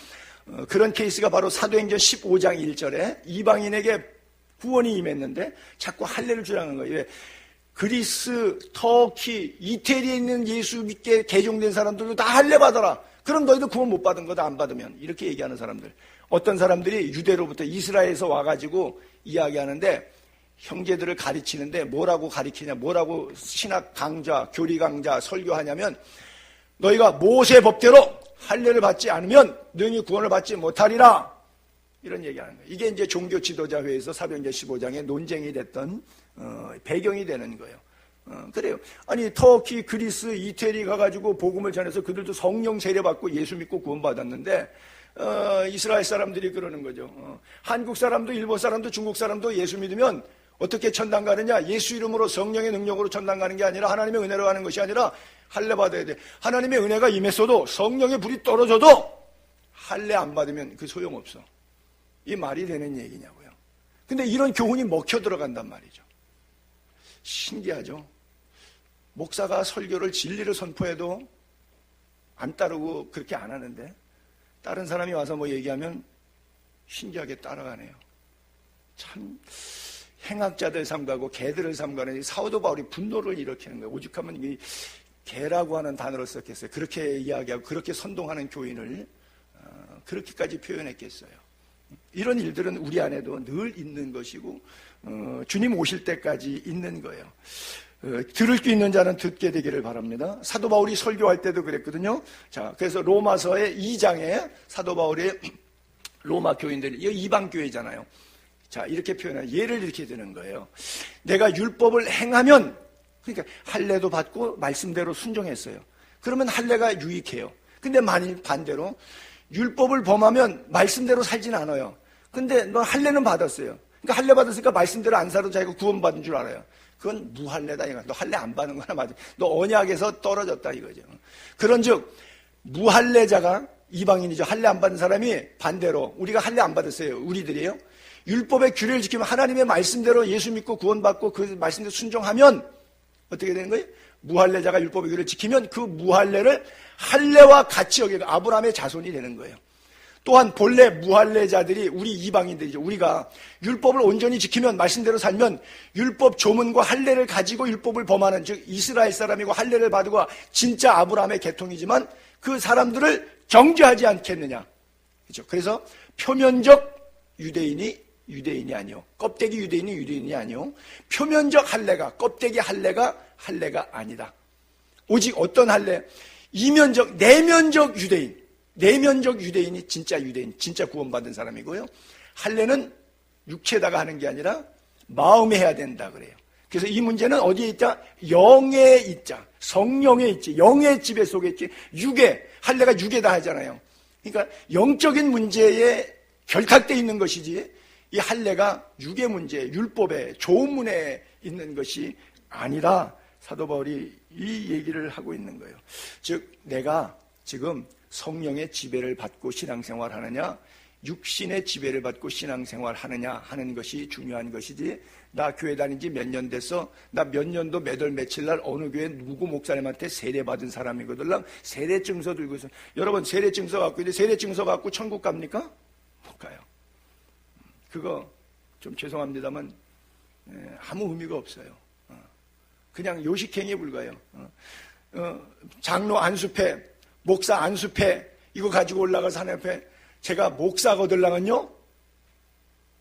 그런 케이스가 바로 사도행전 15장 1절에 이방인에게 구원이 임했는데 자꾸 할례를 주장하는 거예요. 왜? 그리스, 터키, 이태리에 있는 예수 믿게 개종된 사람들도 다 할례 받아라. 그럼 너희도 구원 못 받은 거다, 안 받으면. 이렇게 얘기하는 사람들. 어떤 사람들이 유대로부터 이스라엘에서 와가지고 이야기하는데, 형제들을 가르치는데 뭐라고 가르치냐, 뭐라고 신학 강좌, 교리 강좌 설교하냐면, 너희가 모세 법대로 할례를 받지 않으면 너희 구원을 받지 못하리라, 이런 얘기하는 거예요. 이게 이제 종교 지도자회에서 사도행전 15장에 논쟁이 됐던 배경이 되는 거예요. 그래요. 아니, 터키, 그리스, 이태리 가가지고 복음을 전해서 그들도 성령 세례받고 예수 믿고 구원받았는데, 이스라엘 사람들이 그러는 거죠. 한국 사람도 일본 사람도 중국 사람도 예수 믿으면 어떻게 천당 가느냐? 예수 이름으로 성령의 능력으로 천당 가는 게 아니라 하나님의 은혜로 가는 것이 아니라 할례 받아야 돼. 하나님의 은혜가 임했어도 성령의 불이 떨어져도 할례 안 받으면 그 소용없어. 이 말이 되는 얘기냐고요. 근데 이런 교훈이 먹혀 들어간단 말이죠. 신기하죠? 목사가 설교를 진리를 선포해도 안 따르고 그렇게 안 하는데, 다른 사람이 와서 뭐 얘기하면 신기하게 따라가네요. 참 행악자들 삼가고 개들을 삼가는 사도 바울이 분노를 일으키는 거예요. 오죽하면 이 개라고 하는 단어를 썼겠어요. 그렇게 이야기하고 그렇게 선동하는 교인을 그렇게까지 표현했겠어요. 이런 일들은 우리 안에도 늘 있는 것이고, 주님 오실 때까지 있는 거예요. 들을 수 있는 자는 듣게 되기를 바랍니다. 사도 바울이 설교할 때도 그랬거든요. 자, 그래서 로마서의 2장에 사도 바울이 로마 교인들이, 이거 이방 교회잖아요. 자, 이렇게 표현해요. 예를 이렇게 드는 거예요. 내가 율법을 행하면, 그러니까 할례도 받고 말씀대로 순종했어요. 그러면 할례가 유익해요. 근데 만일 반대로 율법을 범하면 말씀대로 살진 않아요. 근데 너 할례는 받았어요. 그러니까 할례 받았으니까 말씀대로 안 살아도 자기가 구원받은 줄 알아요. 그건 무할례다 이거. 너 할례 안 받는 거나 맞아. 너 언약에서 떨어졌다 이거죠. 그런즉 무할례자가 이방인이죠. 할례 안 받은 사람이 반대로, 우리가 할례 안 받았어요. 우리들이에요. 율법의 규례를 지키면 하나님의 말씀대로 예수 믿고 구원받고 그 말씀대로 순종하면 어떻게 되는 거예요? 무할례자가 율법의 규례를 지키면 그 무할례를 할례와 같이 여기고 아브라함의 자손이 되는 거예요. 또한 본래 무할례자들이 우리 이방인들이죠. 우리가 율법을 온전히 지키면, 말씀대로 살면 율법 조문과 할례를 가지고 율법을 범하는, 즉 이스라엘 사람이고 할례를 받고 진짜 아브라함의 계통이지만 그 사람들을 정죄하지 않겠느냐. 그렇죠? 그래서 표면적 유대인이 아니요, 껍데기 유대인이 아니요, 표면적 할례가, 껍데기 할례가 아니다. 오직 어떤 할례? 이면적, 내면적 유대인이 진짜 유대인, 진짜 구원받은 사람이고요. 할례는 육체에다가 하는 게 아니라 마음에 해야 된다 그래요. 그래서 이 문제는 어디에 있다? 영에 있자, 성령에 있지, 영의 지배 속에 있지. 육에, 할례가 육에다 하잖아요. 그러니까 영적인 문제에 결탁되어 있는 것이지, 이 할례가 육의 문제, 율법의 조문에 있는 것이 아니라 사도 바울이 이 얘기를 하고 있는 거예요. 즉 내가 지금 성령의 지배를 받고 신앙생활 하느냐, 육신의 지배를 받고 신앙생활 하느냐 하는 것이 중요한 것이지, 나 교회 다닌 지 몇 년 됐어, 나 몇 년도 몇 월 며칠 날 어느 교회 누구 목사님한테 세례받은 사람이거든, 세례증서 들고 있어. 여러분 세례증서 갖고 있는데 세례증서 갖고 천국 갑니까? 못 가요. 그거 좀 죄송합니다만 아무 의미가 없어요. 그냥 요식행위에 불과해요. 장로 안수패, 목사 안수패 이거 가지고 올라가서 하나님 앞에 제가 목사 거들랑은요?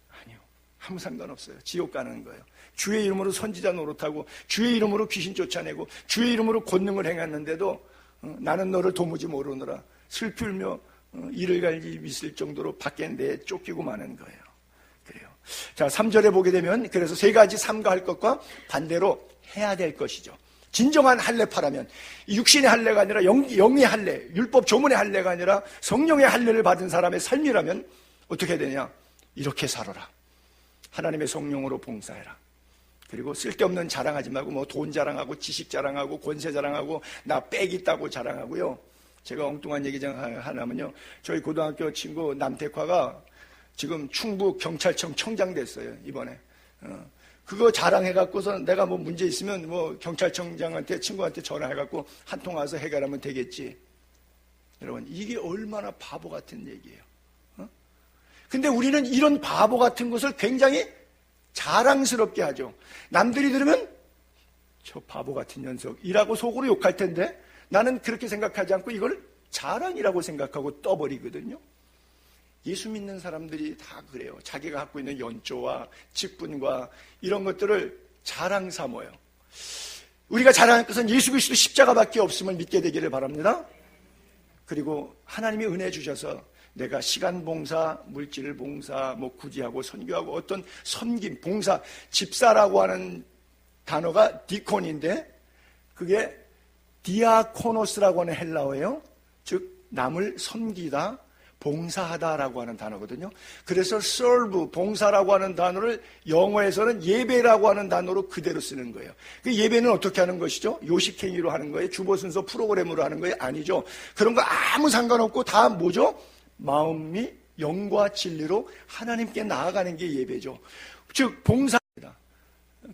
아니요. 아무 상관없어요. 지옥 가는 거예요. 주의 이름으로 선지자 노릇하고 주의 이름으로 귀신 쫓아내고 주의 이름으로 권능을 행했는데도 나는 너를 도무지 모르느라 슬플며 이를 갈지 미칠 정도로 밖에 내쫓기고 마는 거예요. 그래요. 자, 3절에 보게 되면 그래서 세 가지 삼가할 것과 반대로 해야 될 것이죠. 진정한 할례파라면 육신의 할례가 아니라 영의 할례, 율법 조문의 할례가 아니라 성령의 할례를 받은 사람의 삶이라면 어떻게 되냐? 이렇게 살아라. 하나님의 성령으로 봉사해라. 그리고 쓸데없는 자랑하지 말고 뭐 돈 자랑하고 지식 자랑하고 권세 자랑하고 나 빽 있다고 자랑하고요. 제가 엉뚱한 얘기 하나면요. 저희 고등학교 친구 남태화가 지금 충북 경찰청 청장 됐어요. 이번에. 그거 자랑해갖고서 내가 뭐 문제 있으면 뭐 경찰청장한테 친구한테 전화해갖고 한 통 와서 해결하면 되겠지. 여러분, 이게 얼마나 바보 같은 얘기예요. 근데 우리는 이런 바보 같은 것을 굉장히 자랑스럽게 하죠. 남들이 들으면 저 바보 같은 녀석이라고 속으로 욕할 텐데 나는 그렇게 생각하지 않고 이걸 자랑이라고 생각하고 떠버리거든요. 예수 믿는 사람들이 다 그래요. 자기가 갖고 있는 연조와 직분과 이런 것들을 자랑 삼아요. 우리가 자랑할 것은 예수 그리스도 십자가밖에 없음을 믿게 되기를 바랍니다. 그리고 하나님이 은혜 주셔서 내가 시간 봉사, 물질 봉사, 뭐 구제하고 선교하고 어떤 섬김, 봉사, 집사라고 하는 단어가 디콘인데 그게 디아코노스라고 하는 헬라어예요. 즉 남을 섬기다, 봉사하다라고 하는 단어거든요. 그래서 serve, 봉사라고 하는 단어를 영어에서는 예배라고 하는 단어로 그대로 쓰는 거예요. 그 예배는 어떻게 하는 것이죠? 요식행위로 하는 거예요? 주보순서 프로그램으로 하는 거예요? 아니죠. 그런 거 아무 상관없고 다 뭐죠? 마음이 영과 진리로 하나님께 나아가는 게 예배죠. 즉 봉사입니다.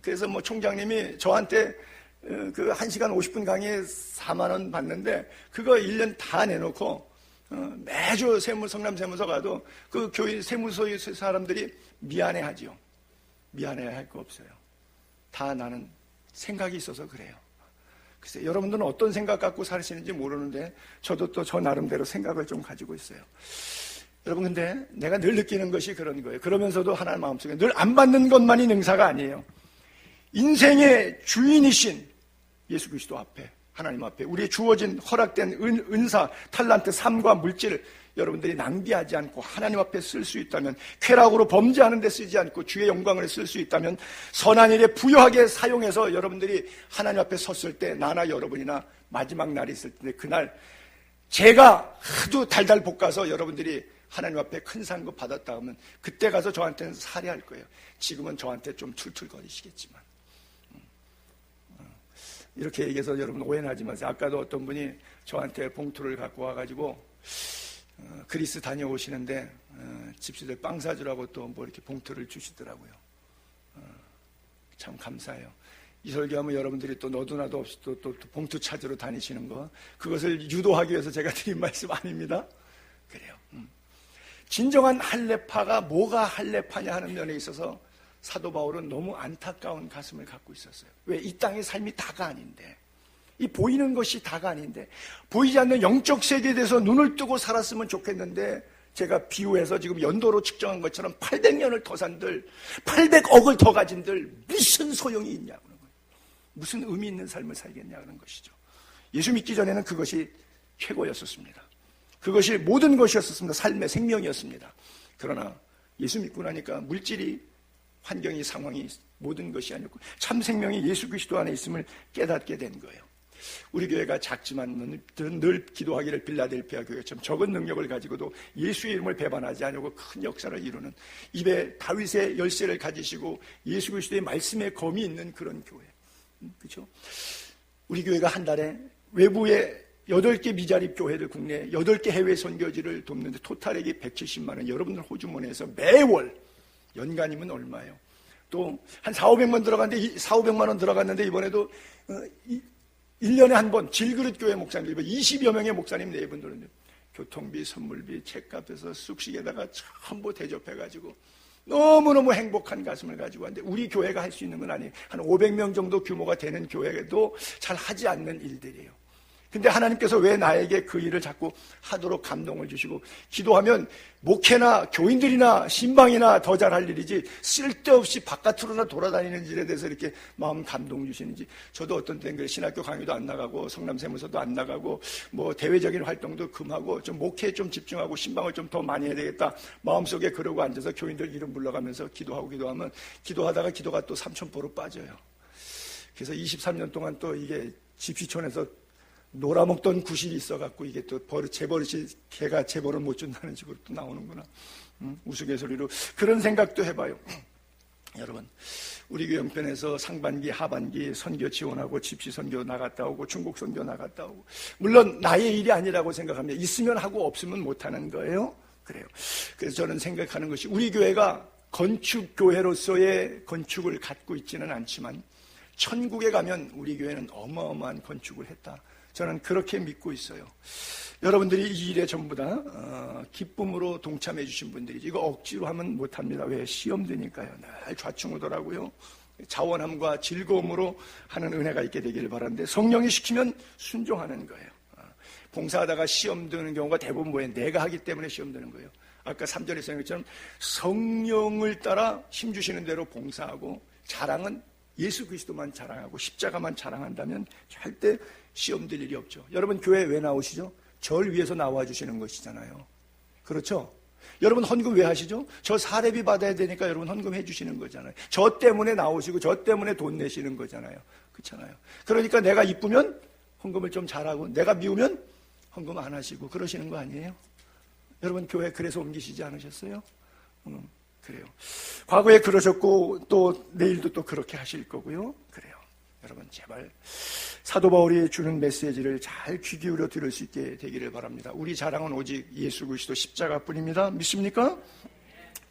그래서 뭐 총장님이 저한테 그 1시간 50분 강의에 4만 원 받는데 그거 1년 다 내놓고 매주 성남 세무서 가도 그 교회 세무서의 사람들이 미안해하지요. 미안해할 거 없어요. 다 나는 생각이 있어서 그래요. 글쎄 여러분들은 어떤 생각 갖고 사시는지 모르는데 저도 또 저 나름대로 생각을 좀 가지고 있어요. 여러분 근데 내가 늘 느끼는 것이 그런 거예요. 그러면서도 하나님 마음속에 늘 안 받는 것만이 능사가 아니에요. 인생의 주인이신 예수 그리스도 앞에 하나님 앞에 우리의 주어진 허락된 은사, 탈란트, 삶과 물질을 여러분들이 낭비하지 않고 하나님 앞에 쓸 수 있다면 쾌락으로 범죄하는 데 쓰지 않고 주의 영광을 쓸 수 있다면 선한 일에 부유하게 사용해서 여러분들이 하나님 앞에 섰을 때 나나 여러분이나 마지막 날이 있을 텐데 그날 제가 하도 달달 볶아서 여러분들이 하나님 앞에 큰 상급 받았다 하면 그때 가서 저한테는 살해할 거예요. 지금은 저한테 좀 툴툴거리시겠지만 이렇게 얘기해서 여러분 오해는 하지 마세요. 아까도 어떤 분이 저한테 봉투를 갖고 와가지고 그리스 다녀오시는데 집시들 빵 사주라고 또 뭐 이렇게 봉투를 주시더라고요. 참 감사해요. 이 설교하면 여러분들이 또 너도 나도 없이 또 봉투 찾으러 다니시는 거 그것을 유도하기 위해서 제가 드린 말씀 아닙니다. 그래요. 진정한 할례파가 뭐가 할례파냐 하는 면에 있어서 사도 바울은 너무 안타까운 가슴을 갖고 있었어요. 왜? 이 땅의 삶이 다가 아닌데, 이 보이는 것이 다가 아닌데, 보이지 않는 영적 세계에 대해서 눈을 뜨고 살았으면 좋겠는데 제가 비유해서 지금 연도로 측정한 것처럼 800년을 더 산들, 800억을 더 가진들 무슨 소용이 있냐고 그런 거예요. 무슨 의미 있는 삶을 살겠냐 그런 것이죠. 예수 믿기 전에는 그것이 최고였었습니다. 그것이 모든 것이었었습니다. 삶의 생명이었습니다. 그러나 예수 믿고 나니까 물질이 환경이 상황이 모든 것이 아니었고 참 생명이 예수 그리스도 안에 있음을 깨닫게 된 거예요. 우리 교회가 작지만 늘 기도하기를 빌라델피아 교회처럼 적은 능력을 가지고도 예수의 이름을 배반하지 않고 큰 역사를 이루는 입에 다윗의 열쇠를 가지시고 예수 그리스도의 말씀의 검이 있는 그런 교회. 그렇죠? 우리 교회가 한 달에 외부에 8개 미자립 교회들 국내 8개 해외 선교지를 돕는데 토탈액이 170만 원. 여러분들 호주머니에서 매월 연간이면 얼마예요? 또 한 4,500만 들어갔는데 4,500만 원 들어갔는데 이번에도 1년에 한 번 질그릇 교회 목사님 20여 명의 목사님 네 분들은 교통비, 선물비, 책값에서 숙식에다가 전부 대접해가지고 너무너무 행복한 가슴을 가지고 왔는데 우리 교회가 할 수 있는 건 아니에요. 한 500명 정도 규모가 되는 교회도 잘 하지 않는 일들이에요. 근데 하나님께서 왜 나에게 그 일을 자꾸 하도록 감동을 주시고, 기도하면 목회나 교인들이나 신방이나 더 잘할 일이지 쓸데없이 바깥으로나 돌아다니는 일에 대해서 이렇게 마음 감동 주시는지. 저도 어떤 때는 신학교 강의도 안 나가고 성남세무서도 안 나가고 뭐 대외적인 활동도 금하고 좀 목회에 좀 집중하고 신방을 좀 더 많이 해야 되겠다 마음속에 그러고 앉아서 교인들 이름 불러가면서 기도하면 기도하다가 기도가 또 삼천포로 빠져요. 그래서 23년 동안 또 이게 집시촌에서 놀아먹던 구실이 있어갖고 이게 또 제 버릇이 걔가 제 버릇 못 준다는 식으로 또 나오는구나. 우스갯소리로 그런 생각도 해봐요. 여러분, 우리 교회 형편에서 상반기 하반기 선교 지원하고 집시 선교 나갔다 오고 중국 선교 나갔다 오고, 물론 나의 일이 아니라고 생각합니다. 있으면 하고 없으면 못하는 거예요. 그래요. 그래서 저는 생각하는 것이, 우리 교회가 건축교회로서의 건축을 갖고 있지는 않지만 천국에 가면 우리 교회는 어마어마한 건축을 했다, 저는 그렇게 믿고 있어요. 여러분들이 이 일에 전부 다 기쁨으로 동참해 주신 분들이지, 이거 억지로 하면 못합니다. 왜? 시험 드니까요. 늘 좌충우돌하고요. 자원함과 즐거움으로 하는 은혜가 있게 되기를 바라는데, 성령이 시키면 순종하는 거예요. 봉사하다가 시험 드는 경우가 대부분 뭐예요? 내가 하기 때문에 시험 드는 거예요. 아까 3절에 쓰는 것처럼 성령을 따라 힘주시는 대로 봉사하고, 자랑은 예수 그리스도만 자랑하고 십자가만 자랑한다면 절대 시험 들 일이 없죠. 여러분, 교회 왜 나오시죠? 절 위해서 나와주시는 것이잖아요. 그렇죠? 여러분, 헌금 왜 하시죠? 저 사례비 받아야 되니까 여러분 헌금 해주시는 거잖아요. 저 때문에 나오시고 저 때문에 돈 내시는 거잖아요. 그렇잖아요. 그러니까 내가 이쁘면 헌금을 좀 잘하고, 내가 미우면 헌금 안 하시고 그러시는 거 아니에요? 여러분, 교회 그래서 옮기시지 않으셨어요? 그래요. 과거에 그러셨고 또 내일도 또 그렇게 하실 거고요. 그래요. 여러분, 제발 사도 바울이 주는 메시지를 잘 귀 기울여 들을 수 있게 되기를 바랍니다. 우리 자랑은 오직 예수 그리스도 십자가뿐입니다. 믿습니까?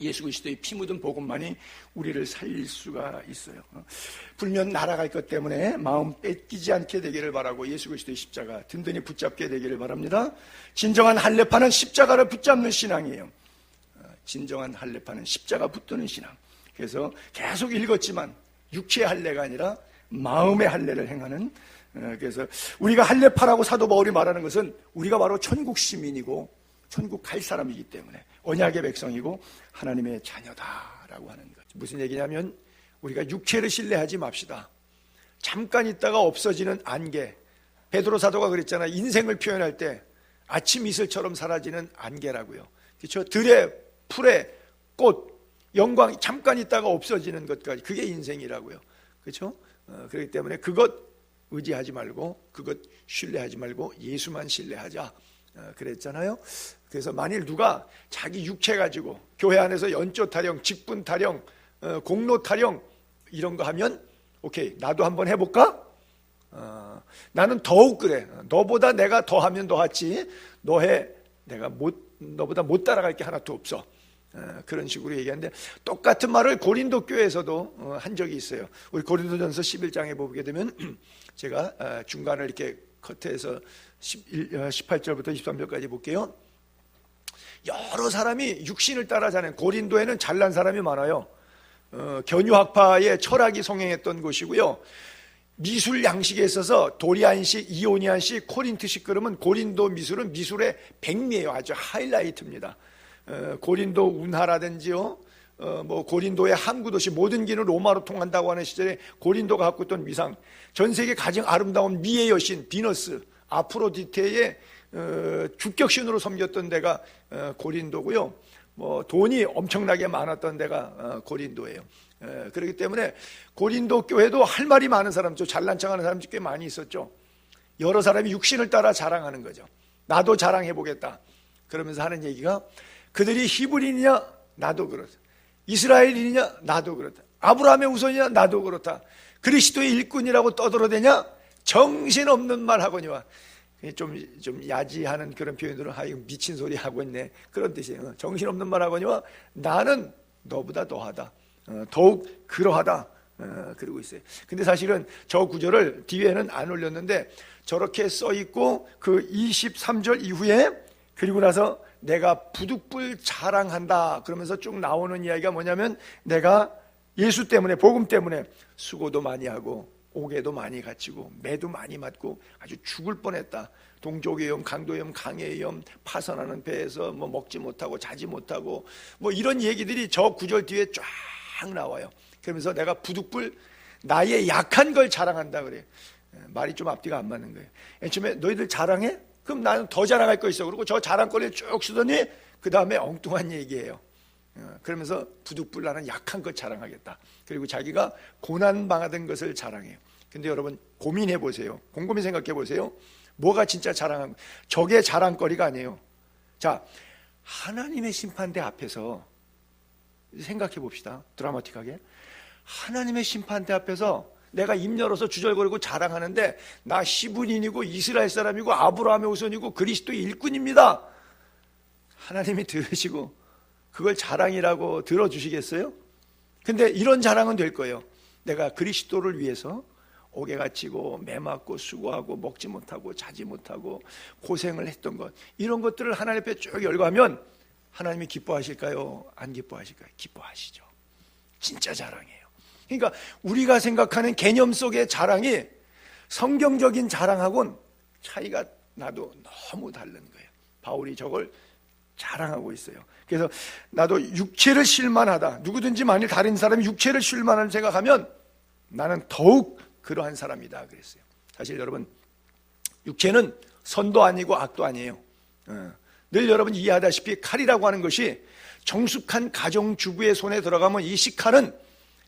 예수 그리스도의 피 묻은 복음만이 우리를 살릴 수가 있어요. 불면 날아갈 것 때문에 마음 뺏기지 않게 되기를 바라고 예수 그리스도의 십자가 든든히 붙잡게 되기를 바랍니다. 진정한 할례파는 십자가를 붙잡는 신앙이에요. 진정한 할례파는 십자가 붙드는 신앙. 그래서 계속 읽었지만 육체의 할례가 아니라 마음의 할례를 행하는, 그래서 우리가 할례파라고 사도 바울이 말하는 것은 우리가 바로 천국 시민이고 천국 갈 사람이기 때문에 언약의 백성이고 하나님의 자녀다라고 하는 것. 무슨 얘기냐면, 우리가 육체를 신뢰하지 맙시다. 잠깐 있다가 없어지는 안개. 베드로 사도가 그랬잖아요. 인생을 표현할 때 아침 이슬처럼 사라지는 안개라고요. 그렇죠? 들의 풀의 꽃, 영광이 잠깐 있다가 없어지는 것까지, 그게 인생이라고요. 그렇죠? 그렇기 때문에 그것 의지하지 말고, 그것 신뢰하지 말고 예수만 신뢰하자 그랬잖아요. 그래서 만일 누가 자기 육체 가지고 교회 안에서 연조 타령, 직분 타령, 공로 타령 이런 거 하면, 오케이, 나도 한번 해볼까? 나는 더욱 그래. 너보다 내가 더 하면 더 하지, 너 해. 내가 너보다 못 따라갈 게 하나도 없어. 그런 식으로 얘기하는데, 똑같은 말을 고린도 교회에서도 한 적이 있어요. 우리 고린도전서 11장에 보게 되면 제가 중간을 이렇게 커트해서 18절부터 23절까지 볼게요. 여러 사람이 육신을 따라 사는, 고린도에는 잘난 사람이 많아요. 견유학파의 철학이 성행했던 곳이고요. 미술 양식에 있어서 도리안식, 이오니안식, 코린트식 그러면 고린도 미술은 미술의 백미예요. 아주 하이라이트입니다. 고린도 운하라든지요, 뭐 고린도의 항구 도시, 모든 길은 로마로 통한다고 하는 시절에 고린도가 갖고 있던 위상, 전 세계 가장 아름다운 미의 여신 비너스, 아프로디테의 주격신으로 섬겼던 데가 고린도고요. 뭐 돈이 엄청나게 많았던 데가 고린도예요. 그렇기 때문에 고린도 교회도 할 말이 많은 사람, 좀 잘난 척하는 사람이 꽤 많이 있었죠. 여러 사람이 육신을 따라 자랑하는 거죠. 나도 자랑해보겠다 그러면서 하는 얘기가, 그들이 히브리인이냐? 나도 그렇다. 이스라엘인이냐? 나도 그렇다. 아브라함의 후손이냐? 나도 그렇다. 그리스도의 일꾼이라고 떠들어대냐? 정신없는 말 하거니와. 좀 야지하는 그런 표현들은, 이거 미친 소리 하고 있네, 그런 뜻이에요. 정신없는 말 하거니와 나는 너보다 더하다, 더욱 그러하다, 그러고 있어요. 근데 사실은 저 구절을 뒤에는 안 올렸는데 저렇게 써있고, 그 23절 이후에 그리고 나서 내가 부득불 자랑한다 그러면서 쭉 나오는 이야기가 뭐냐면, 내가 예수 때문에, 복음 때문에 수고도 많이 하고 옥에도 많이 갇히고 매도 많이 맞고 아주 죽을 뻔했다. 동족의염, 강도염, 강해염, 파선하는 배에서 뭐 먹지 못하고 자지 못하고 뭐 이런 얘기들이 저 구절 뒤에 쫙 나와요. 그러면서 내가 부득불 나의 약한 걸 자랑한다 그래요. 말이 좀 앞뒤가 안 맞는 거예요. 처음에 너희들 자랑해? 그럼 나는 더 자랑할 거 있어. 그리고 저 자랑거리를 쭉 쓰더니 그 다음에 엉뚱한 얘기예요. 그러면서 부득불 나는 약한 것 자랑하겠다. 그리고 자기가 고난당하던 것을 자랑해요. 근데 여러분 고민해 보세요. 곰곰이 생각해 보세요. 뭐가 진짜 자랑한, 저게 자랑거리가 아니에요. 자, 하나님의 심판대 앞에서 생각해 봅시다. 드라마틱하게. 하나님의 심판대 앞에서 내가 입 열어서 주절거리고 자랑하는데 나 시브닌이고 이스라엘 사람이고 아브라함의 후손이고 그리스도의 일꾼입니다. 하나님이 들으시고 그걸 자랑이라고 들어주시겠어요? 근데 이런 자랑은 될 거예요. 내가 그리스도를 위해서 옥에 갇히고 매 맞고 수고하고 먹지 못하고 자지 못하고 고생을 했던 것, 이런 것들을 하나님 앞에 쭉 열거하면 하나님이 기뻐하실까요? 안 기뻐하실까요? 기뻐하시죠. 진짜 자랑이에요. 그러니까 우리가 생각하는 개념 속의 자랑이 성경적인 자랑하고는 차이가 나도 너무 다른 거예요. 바울이 저걸 자랑하고 있어요. 그래서 나도 육체를 쉴만하다. 누구든지 만일 다른 사람이 육체를 쉴만한 생각하면 나는 더욱 그러한 사람이다 그랬어요. 사실 여러분, 육체는 선도 아니고 악도 아니에요. 늘 여러분 이해하다시피 칼이라고 하는 것이 정숙한 가정주부의 손에 들어가면 이 식칼은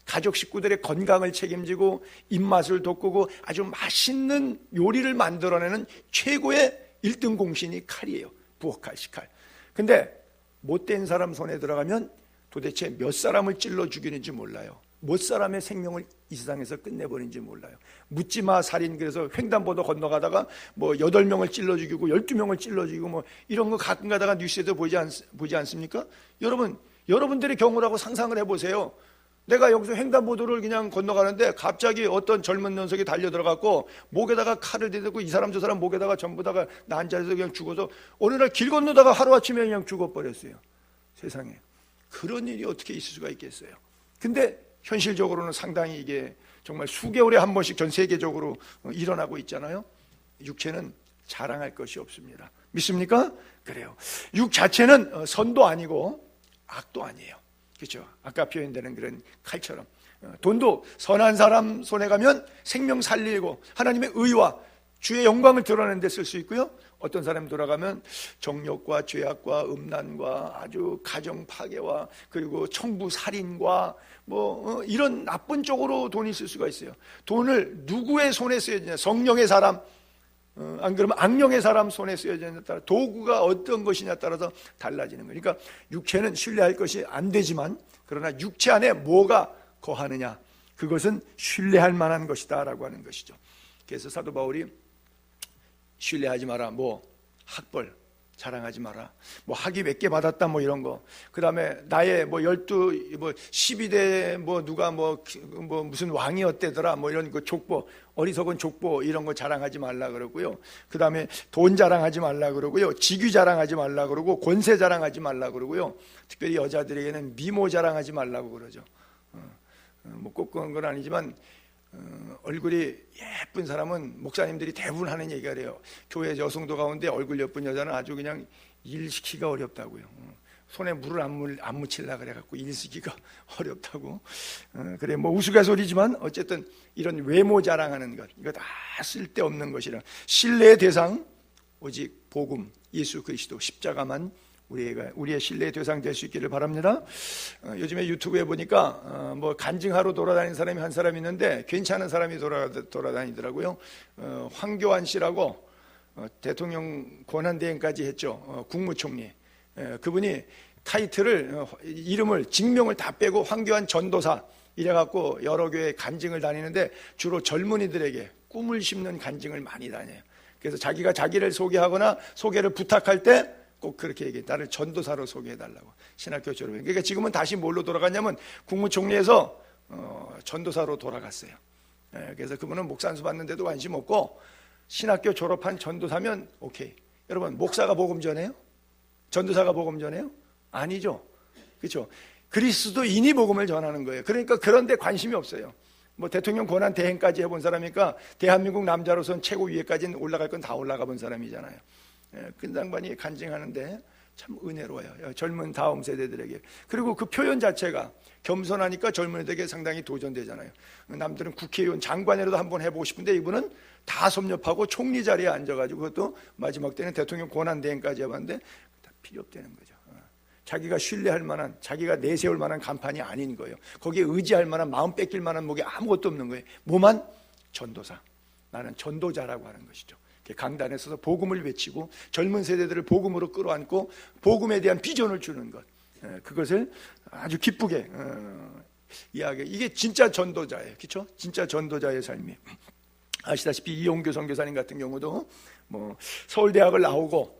가족 식구들의 건강을 책임지고 입맛을 돋구고 아주 맛있는 요리를 만들어내는 최고의 1등 공신이 칼이에요. 부엌칼, 식칼. 근데 못된 사람 손에 들어가면 도대체 몇 사람을 찔러 죽이는지 몰라요. 몇 사람의 생명을 이 세상에서 끝내버리는지 몰라요. 묻지마 살인, 그래서 횡단보도 건너가다가 뭐 8명을 찔러 죽이고 12명을 찔러 죽이고 뭐 이런 거 가끔 가다가 뉴스에도 보지 않습니까? 여러분들의 경우라고 상상을 해보세요. 내가 여기서 횡단보도를 그냥 건너가는데 갑자기 어떤 젊은 녀석이 달려들어갖고 목에다가 칼을 대고 이 사람 저 사람 목에다가 전부 다가 나 앉아서 그냥 죽어서 어느 날 길 건너다가 하루아침에 그냥 죽어버렸어요. 세상에 그런 일이 어떻게 있을 수가 있겠어요. 근데 현실적으로는 상당히 이게 정말 수개월에 한 번씩 전 세계적으로 일어나고 있잖아요. 육체는 자랑할 것이 없습니다. 믿습니까? 그래요. 육 자체는 선도 아니고 악도 아니에요. 그렇죠? 아까 표현되는 그런 칼처럼 돈도 선한 사람 손에 가면 생명 살리고 하나님의 의와 주의 영광을 드러내는 데 쓸 수 있고요. 어떤 사람이 돌아가면 정욕과 죄악과 음란과 아주 가정 파괴와 그리고 청부 살인과 뭐 이런 나쁜 쪽으로 돈이 쓸 수가 있어야 돈을 누구의 손에 써야 되냐, 성령의 사람 안 그러면 악령의 사람 손에 써야 되냐에 따라 도구가 어떤 것이냐에 따라서 달라지는 거예요. 그러니까 육체는 신뢰할 것이 안 되지만 그러나 육체 안에 뭐가 거하느냐, 그것은 신뢰할 만한 것이다 라고 하는 것이죠. 그래서 사도 바울이 신뢰하지 마라, 뭐 학벌 자랑하지 마라, 뭐 학위 몇 개 받았다 뭐 이런 거, 그 다음에 나의 뭐 12대 뭐 누가 뭐 무슨 왕이었대더라 뭐 이런 거 족보, 어리석은 족보 이런 거 자랑하지 말라 그러고요. 그 다음에 돈 자랑하지 말라 그러고요. 직위 자랑하지 말라 그러고 권세 자랑하지 말라 그러고요. 특별히 여자들에게는 미모 자랑하지 말라고 그러죠. 뭐 꼭 그런 건 아니지만 얼굴이 예쁜 사람은 목사님들이 대부분 하는 얘기가 그래요. 교회 여성도 가운데 얼굴 예쁜 여자는 아주 그냥 일시키기가 어렵다고요. 손에 물을 안 묻히려 그래갖고 일시키기가 어렵다고. 그래 뭐 우스갯소리지만 어쨌든 이런 외모 자랑하는 것, 이거 다 쓸데없는 것이라. 신뢰의 대상 오직 복음, 예수 그리스도 십자가만 우리의 신뢰의 대상 될 수 있기를 바랍니다. 요즘에 유튜브에 보니까 뭐 간증하러 돌아다니는 사람이 한 사람 있는데 괜찮은 사람이 돌아다니더라고요. 황교안 씨라고 대통령 권한대행까지 했죠. 국무총리. 그분이 타이틀을 이름을 직명을 다 빼고 황교안 전도사 이래갖고 여러 교회 간증을 다니는데 주로 젊은이들에게 꿈을 심는 간증을 많이 다녀요. 그래서 자기가 자기를 소개하거나 소개를 부탁할 때 꼭 그렇게 얘기해. 나를 전도사로 소개해달라고. 신학교 졸업해. 그러니까 지금은 다시 뭘로 돌아갔냐면 국무총리에서 전도사로 돌아갔어요. 그래서 그분은 목사 안수 받는데도 관심 없고 신학교 졸업한 전도사면 오케이. 여러분 목사가 복음 전해요? 전도사가 복음 전해요? 아니죠. 그렇죠? 그리스도인이 복음을 전하는 거예요. 그러니까 그런 데 관심이 없어요. 뭐 대통령 권한 대행까지 해본 사람이니까 대한민국 남자로선 최고 위에까지는 올라갈 건 다 올라가 본 사람이잖아요. 그 양반이 간증하는데 참 은혜로워요. 젊은 다음 세대들에게. 그리고 그 표현 자체가 겸손하니까 젊은이들에게 상당히 도전되잖아요. 남들은 국회의원 장관이라도 한번 해보고 싶은데 이분은 다 섭렵하고 총리 자리에 앉아가지고 그것도 마지막 때는 대통령 권한 대행까지 해봤는데 다 필요 없다는 거죠. 자기가 신뢰할 만한, 자기가 내세울 만한 간판이 아닌 거예요. 거기에 의지할 만한, 마음 뺏길 만한 목이 아무것도 없는 거예요. 뭐만? 전도사. 나는 전도자라고 하는 것이죠. 강단에 서서 복음을 외치고 젊은 세대들을 복음으로 끌어안고 복음에 대한 비전을 주는 것, 그것을 아주 기쁘게 이야기. 이게 진짜 전도자예요, 그렇죠? 진짜 전도자의 삶이에요. 아시다시피 이용규 선교사님 같은 경우도 뭐 서울대학을 나오고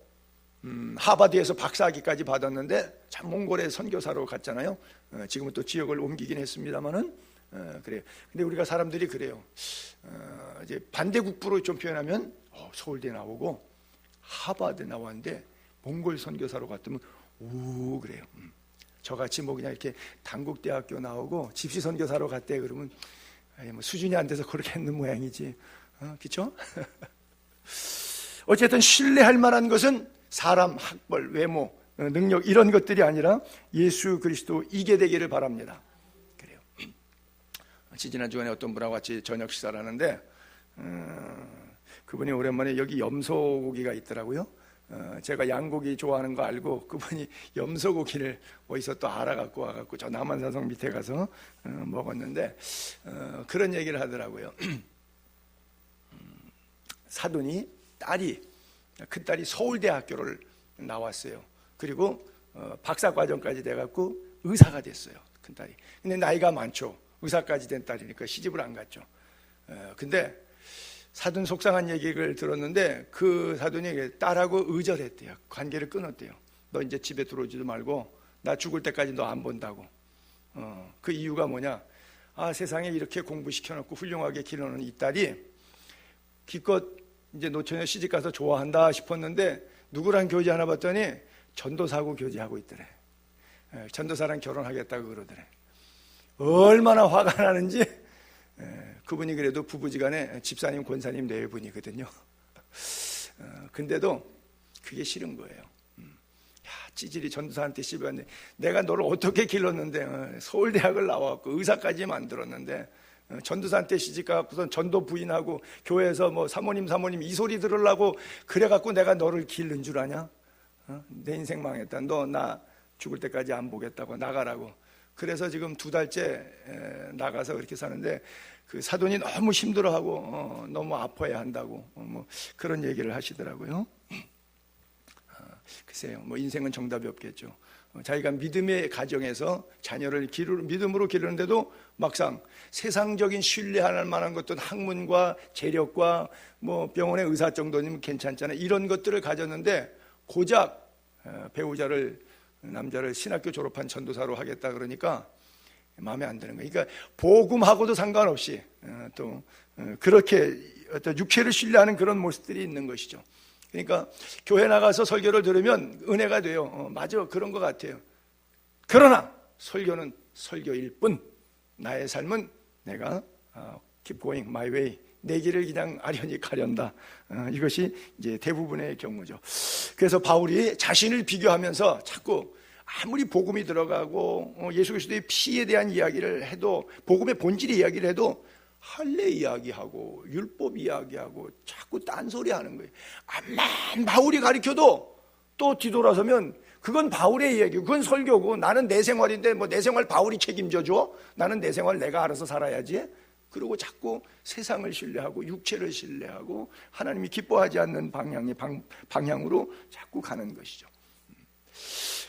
하버드에서 박사학위까지 받았는데 참 몽골에 선교사로 갔잖아요. 지금은 또 지역을 옮기긴 했습니다만은 그래요. 근데 우리가 사람들이 그래요. 이제 반대국부로 좀 표현하면 서울대 나오고 하버드 나왔는데 몽골 선교사로 갔더면 오 그래요. 저같이 뭐 그냥 이렇게 단국대학교 나오고 집시 선교사로 갔대 그러면 뭐 수준이 안 돼서 그렇게 했는 모양이지, 그렇죠? 어쨌든 신뢰할 만한 것은 사람, 학벌, 외모, 능력 이런 것들이 아니라 예수 그리스도 이게 되기를 바랍니다. 그래요. 지난 주간에 어떤 분하고 같이 저녁 식사를 하는데 그분이 오랜만에 여기 염소고기가 있더라고요. 제가 양고기 좋아하는 거 알고 그분이 염소고기를 어디서 또 알아갖고 와갖고 저 남한산성 밑에 가서 먹었는데 그런 얘기를 하더라고요. 사돈이 큰딸이 서울대학교를 나왔어요. 그리고 박사과정까지 돼갖고 의사가 됐어요, 큰딸이. 근데 나이가 많죠. 의사까지 된 딸이니까 시집을 안 갔죠. 근데 사돈 속상한 얘기를 들었는데 그 사돈이 딸하고 의절했대요. 관계를 끊었대요. 너 이제 집에 들어오지도 말고 나 죽을 때까지 너 안 본다고. 그 이유가 뭐냐? 세상에 이렇게 공부시켜놓고 훌륭하게 길러놓은 이 딸이 기껏 이제 노처녀 시집가서 좋아한다 싶었는데 누구랑 교제하나 봤더니 전도사하고 교제하고 있더래. 전도사랑 결혼하겠다고 그러더래. 얼마나 화가 나는지. 그분이 그래도 부부지간에 집사님 권사님 내분이거든요. 근데도 그게 싫은 거예요. 찌질이 전도사한테 시비왔는데 내가 너를 어떻게 길렀는데 서울대학을 나와갖고 의사까지 만들었는데 전도사한테 시집가갖고선 전도 부인하고 교회에서 뭐 사모님 이 소리 들으려고 그래갖고 내가 너를 기른 줄 아냐? 내 인생 망했다. 너 나 죽을 때까지 안 보겠다고 나가라고. 그래서 지금 2달째 나가서 그렇게 사는데 그 사돈이 너무 힘들어하고 너무 아파야 한다고 뭐 그런 얘기를 하시더라고요. 글쎄요, 뭐 인생은 정답이 없겠죠. 자기가 믿음의 가정에서 자녀를 믿음으로 기르는데도 막상 세상적인 신뢰할 만한 것들 학문과 재력과 뭐 병원의 의사 정도는 괜찮잖아요. 이런 것들을 가졌는데 고작 남자를 신학교 졸업한 전도사로 하겠다 그러니까 마음에 안 드는 거예요. 그러니까 복음하고도 상관없이 또 그렇게 어떤 육체를 신뢰하는 그런 모습들이 있는 것이죠. 그러니까 교회 나가서 설교를 들으면 은혜가 돼요. 맞아, 그런 것 같아요. 그러나 설교는 설교일 뿐 나의 삶은 내가 keep going my way, 내 길을 그냥 아련히 가련다. 이것이 이제 대부분의 경우죠. 그래서 바울이 자신을 비교하면서 자꾸 아무리 복음이 들어가고 예수 그리스도의 피에 대한 이야기를 해도 복음의 본질의 이야기를 해도 할례 이야기하고 율법 이야기하고 자꾸 딴소리 하는 거예요. 암만 바울이 가르쳐도 또 뒤돌아서면 그건 바울의 이야기고 그건 설교고 나는 내 생활인데 뭐 내 생활 바울이 책임져 줘? 나는 내 생활 내가 알아서 살아야지. 그리고 자꾸 세상을 신뢰하고 육체를 신뢰하고 하나님이 기뻐하지 않는 방향으로 자꾸 가는 것이죠.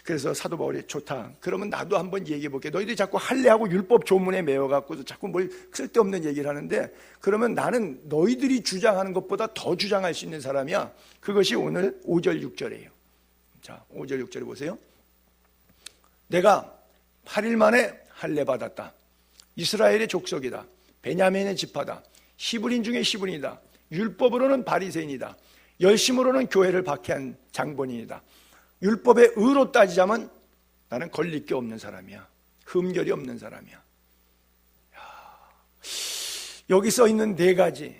그래서 사도 바울이 좋다. 그러면 나도 한번 얘기해 볼게. 너희들이 자꾸 할례하고 율법 조문에 매여갖고 자꾸 뭘 쓸데없는 얘기를 하는데 그러면 나는 너희들이 주장하는 것보다 더 주장할 수 있는 사람이야. 그것이 오늘 5절 6절이에요. 자, 5절 6절 보세요. 내가 8일 만에 할례 받았다. 이스라엘의 족속이다. 베냐민의 지파다. 히브리인 중에 히브리인이다. 율법으로는 바리새인이다. 열심으로는 교회를 박해한 장본인이다. 율법의 의로 따지자면 나는 걸릴 게 없는 사람이야. 흠결이 없는 사람이야. 여기 써 있는 네 가지,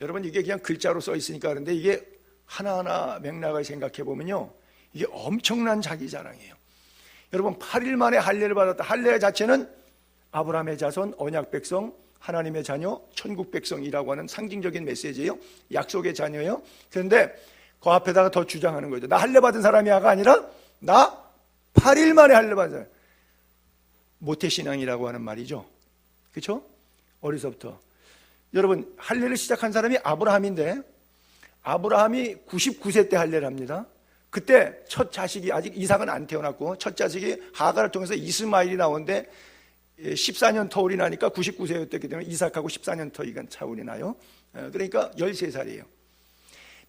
여러분 이게 그냥 글자로 써 있으니까 그런데 이게 하나하나 맥락을 생각해 보면요, 이게 엄청난 자기 자랑이에요. 여러분 8일 만에 할례를 받았다. 할례 자체는 아브라함의 자손, 언약 백성, 하나님의 자녀, 천국 백성이라고 하는 상징적인 메시지예요. 약속의 자녀예요. 그런데 그 앞에다가 더 주장하는 거죠. 나 할례 받은 사람이야가 아니라 나 8일 만에 할례 받은 사람. 모태신앙이라고 하는 말이죠. 그렇죠? 어려서부터. 여러분 할례를 시작한 사람이 아브라함인데 아브라함이 99세 때 할례를 합니다. 그때 첫 자식이, 아직 이삭은 안 태어났고 첫 자식이 하가를 통해서 이스마일이 나오는데 14년 터울이 나니까 99세였기 때문에 이삭하고 14년 터이가 차울이 나요. 그러니까 13살이에요.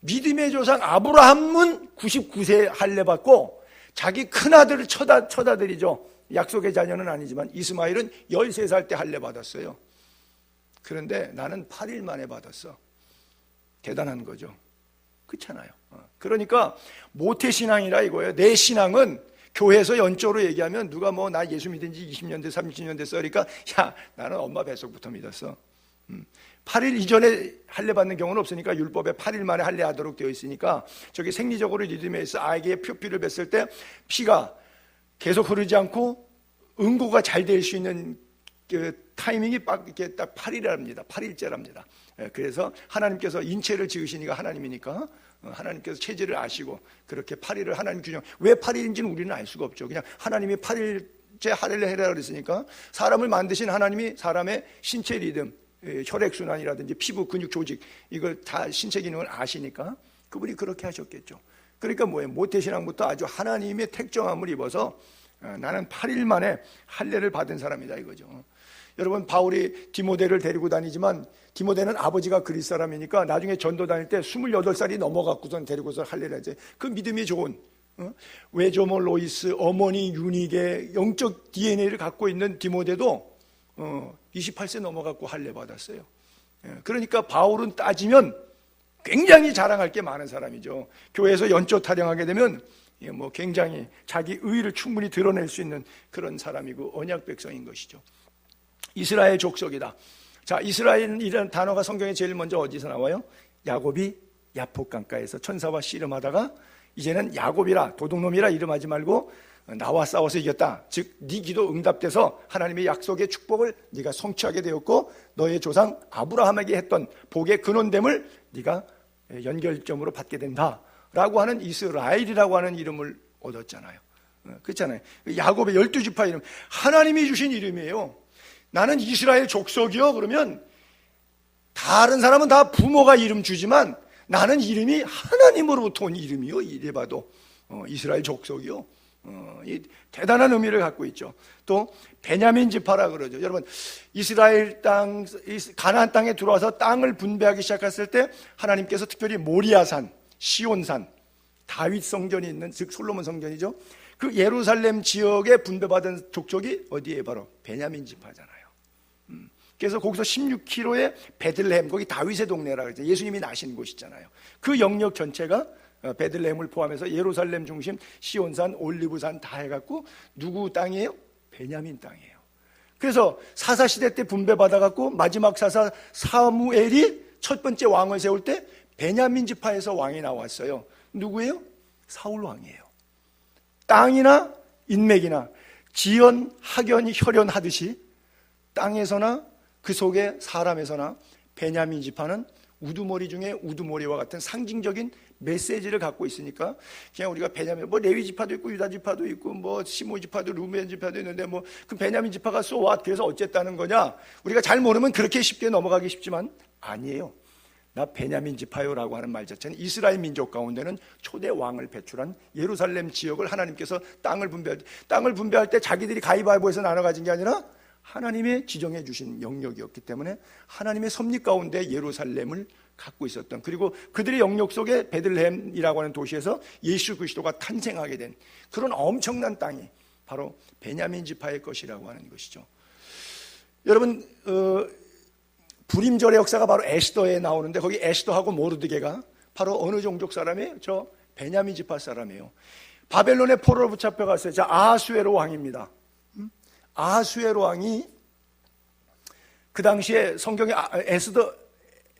믿음의 조상 아브라함은 99세 할례 받고 자기 큰아들을 처다들이죠. 약속의 자녀는 아니지만 이스마일은 13살 때 할례 받았어요. 그런데 나는 8일 만에 받았어. 대단한 거죠. 그렇잖아요. 그러니까 모태신앙이라 이거예요. 내 신앙은 교회에서 연조로 얘기하면 누가 뭐 나 예수 믿은 지 20년 돼 30년 됐어 그러니까 야 나는 엄마 뱃속부터 믿었어. 8일 이전에 할례 받는 경우는 없으니까 율법에 8일 만에 할례하도록 되어 있으니까 저게 생리적으로 리듬에 있어. 아이에게 표피를 뱉을 때 피가 계속 흐르지 않고 응고가 잘 될 수 있는 그 타이밍이 이렇게 딱 8일이랍니다. 8일째랍니다. 그래서 하나님께서 인체를 지으시니까 하나님이니까 하나님께서 체질을 아시고 그렇게 8일을 하나님 규정. 왜 8일인지는 우리는 알 수가 없죠. 그냥 하나님이 8일째 할례를 해라 그랬으니까 사람을 만드신 하나님이 사람의 신체 리듬, 혈액순환이라든지 피부, 근육, 조직 이걸 다 신체 기능을 아시니까 그분이 그렇게 하셨겠죠. 그러니까 뭐예요? 모태신앙부터 아주 하나님의 택정함을 입어서 나는 8일 만에 할례를 받은 사람이다 이거죠. 여러분 바울이 디모데를 데리고 다니지만 디모데는 아버지가 그리스 사람이니까 나중에 전도 다닐 때 28살이 넘어갖고선 데리고서 할례를 하지. 그 믿음이 좋은 외조모 로이스 어머니 유닉의 영적 DNA를 갖고 있는 디모데도 28세 넘어갖고 할례 받았어요. 그러니까 바울은 따지면 굉장히 자랑할 게 많은 사람이죠. 교회에서 연조 타령하게 되면 뭐 굉장히 자기 의의를 충분히 드러낼 수 있는 그런 사람이고 언약 백성인 것이죠. 이스라엘 족속이다. 자, 이스라엘이라는 단어가 성경에 제일 먼저 어디서 나와요? 야곱이 야폭 강가에서 천사와 씨름하다가 이제는 야곱이라 도둑놈이라 이름하지 말고 나와 싸워서 이겼다. 즉 네 기도 응답돼서 하나님의 약속의 축복을 네가 성취하게 되었고 너의 조상 아브라함에게 했던 복의 근원됨을 네가 연결점으로 받게 된다라고 하는 이스라엘이라고 하는 이름을 얻었잖아요. 그렇잖아요. 야곱의 12지파 이름 하나님이 주신 이름이에요. 나는 이스라엘 족속이요. 그러면 다른 사람은 다 부모가 이름 주지만 나는 이름이 하나님으로부터 온 이름이요. 이래 봐도 이스라엘 족속이요. 이 대단한 의미를 갖고 있죠. 또 베냐민 지파라 그러죠. 여러분 이스라엘 땅 가나안 땅에 들어와서 땅을 분배하기 시작했을 때 하나님께서 특별히 모리아산, 시온산, 다윗 성전이 있는 즉 솔로몬 성전이죠. 그 예루살렘 지역에 분배받은 족속이 어디에 바로 베냐민 지파잖아요. 그래서 거기서 16km의 베들레헴, 거기 다윗의 동네라 그러죠. 예수님이 나신 곳이잖아요. 그 영역 전체가 베들레헴을 포함해서 예루살렘 중심 시온산, 올리브산 다 해갖고 누구 땅이에요? 베냐민 땅이에요. 그래서 사사시대 때 분배받아갖고 마지막 사사 사무엘이 첫 번째 왕을 세울 때 베냐민 지파에서 왕이 나왔어요. 누구예요? 사울 왕이에요. 땅이나 인맥이나 지연, 학연, 혈연 하듯이 땅에서나 그 속에 사람에서나 베냐민 지파는 우두머리 중에 우두머리와 같은 상징적인 메시지를 갖고 있으니까 그냥 우리가 베냐민 뭐 레위 지파도 있고 유다 지파도 있고 뭐 시므온 지파도 루벤 지파도 있는데 뭐 그 베냐민 지파가 so what 그래서 어쨌다는 거냐 우리가 잘 모르면 그렇게 쉽게 넘어가기 쉽지만 아니에요. 나 베냐민 지파요라고 하는 말 자체는 이스라엘 민족 가운데는 초대 왕을 배출한 예루살렘 지역을 하나님께서 땅을 분배할 때 자기들이 가위바위보에서 나눠 가진 게 아니라 하나님의 지정해 주신 영역이었기 때문에 하나님의 섭리 가운데 예루살렘을 갖고 있었던 그리고 그들의 영역 속에 베들레헴이라고 하는 도시에서 예수 그리스도가 탄생하게 된 그런 엄청난 땅이 바로 베냐민 지파의 것이라고 하는 것이죠. 여러분 불임절의 역사가 바로 에스더에 나오는데 거기 에스더하고 모르드게가 바로 어느 종족 사람이에요? 저 베냐민 지파 사람이에요. 바벨론의 포로로 붙잡혀갔어요. 자, 아하수에로 왕입니다. 아하수에로 왕이 그 당시에 성경에 에스더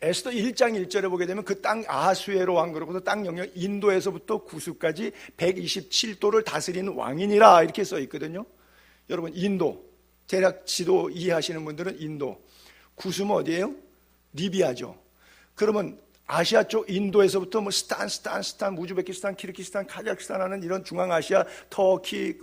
1장 1절에 보게 되면 그 땅 아하수에로 왕, 그러고서 땅 영역 인도에서부터 구수까지 127도를 다스리는 왕이니라 이렇게 써 있거든요. 여러분, 인도 대략 지도 이해하시는 분들은 인도, 구수는 어디예요? 리비아죠. 그러면 아시아 쪽 인도에서부터 뭐 스탄, 우즈베키스탄, 키르기스탄, 카자흐스탄 하는 이런 중앙아시아, 터키,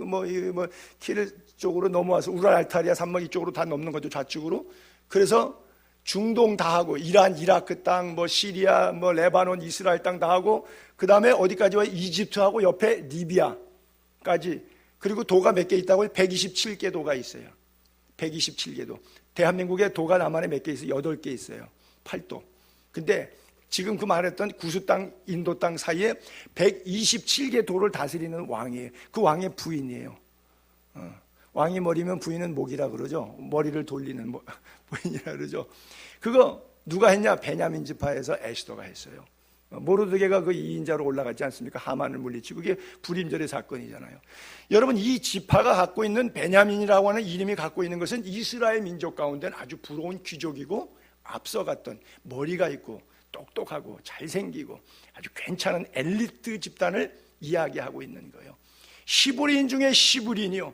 키르 쪽으로 넘어와서 우랄 알타리아 산맥 이쪽으로 다 넘는 거죠, 좌측으로. 그래서 중동 다 하고, 이란, 이라크 땅, 시리아, 레바논, 이스라엘 땅 다 하고, 그 다음에 어디까지 와요? 이집트하고 옆에 리비아까지. 그리고 도가 몇 개 있다고요? 127개 도가 있어요. 127개 도. 대한민국에 도가 남한에 몇 개 있어요? 8개 있어요. 8도. 근데 지금 그 말했던 구수 땅, 인도 땅 사이에 127개 도를 다스리는 왕이에요. 그 왕의 부인이에요. 왕이 머리면 부인은 목이라 그러죠. 머리를 돌리는 부인이라 그러죠. 그거 누가 했냐? 베냐민 지파에서 에스더가 했어요. 모르드게가 그 2인자로 올라갔지 않습니까? 하만을 물리치고. 그게 불임절의 사건이잖아요. 여러분, 이 지파가 갖고 있는 베냐민이라고 하는 이름이 갖고 있는 것은 이스라엘 민족 가운데는 아주 부러운 귀족이고, 앞서갔던, 머리가 있고 똑똑하고 잘생기고 아주 괜찮은 엘리트 집단을 이야기하고 있는 거예요. 시브리인 중에 시브리인이요.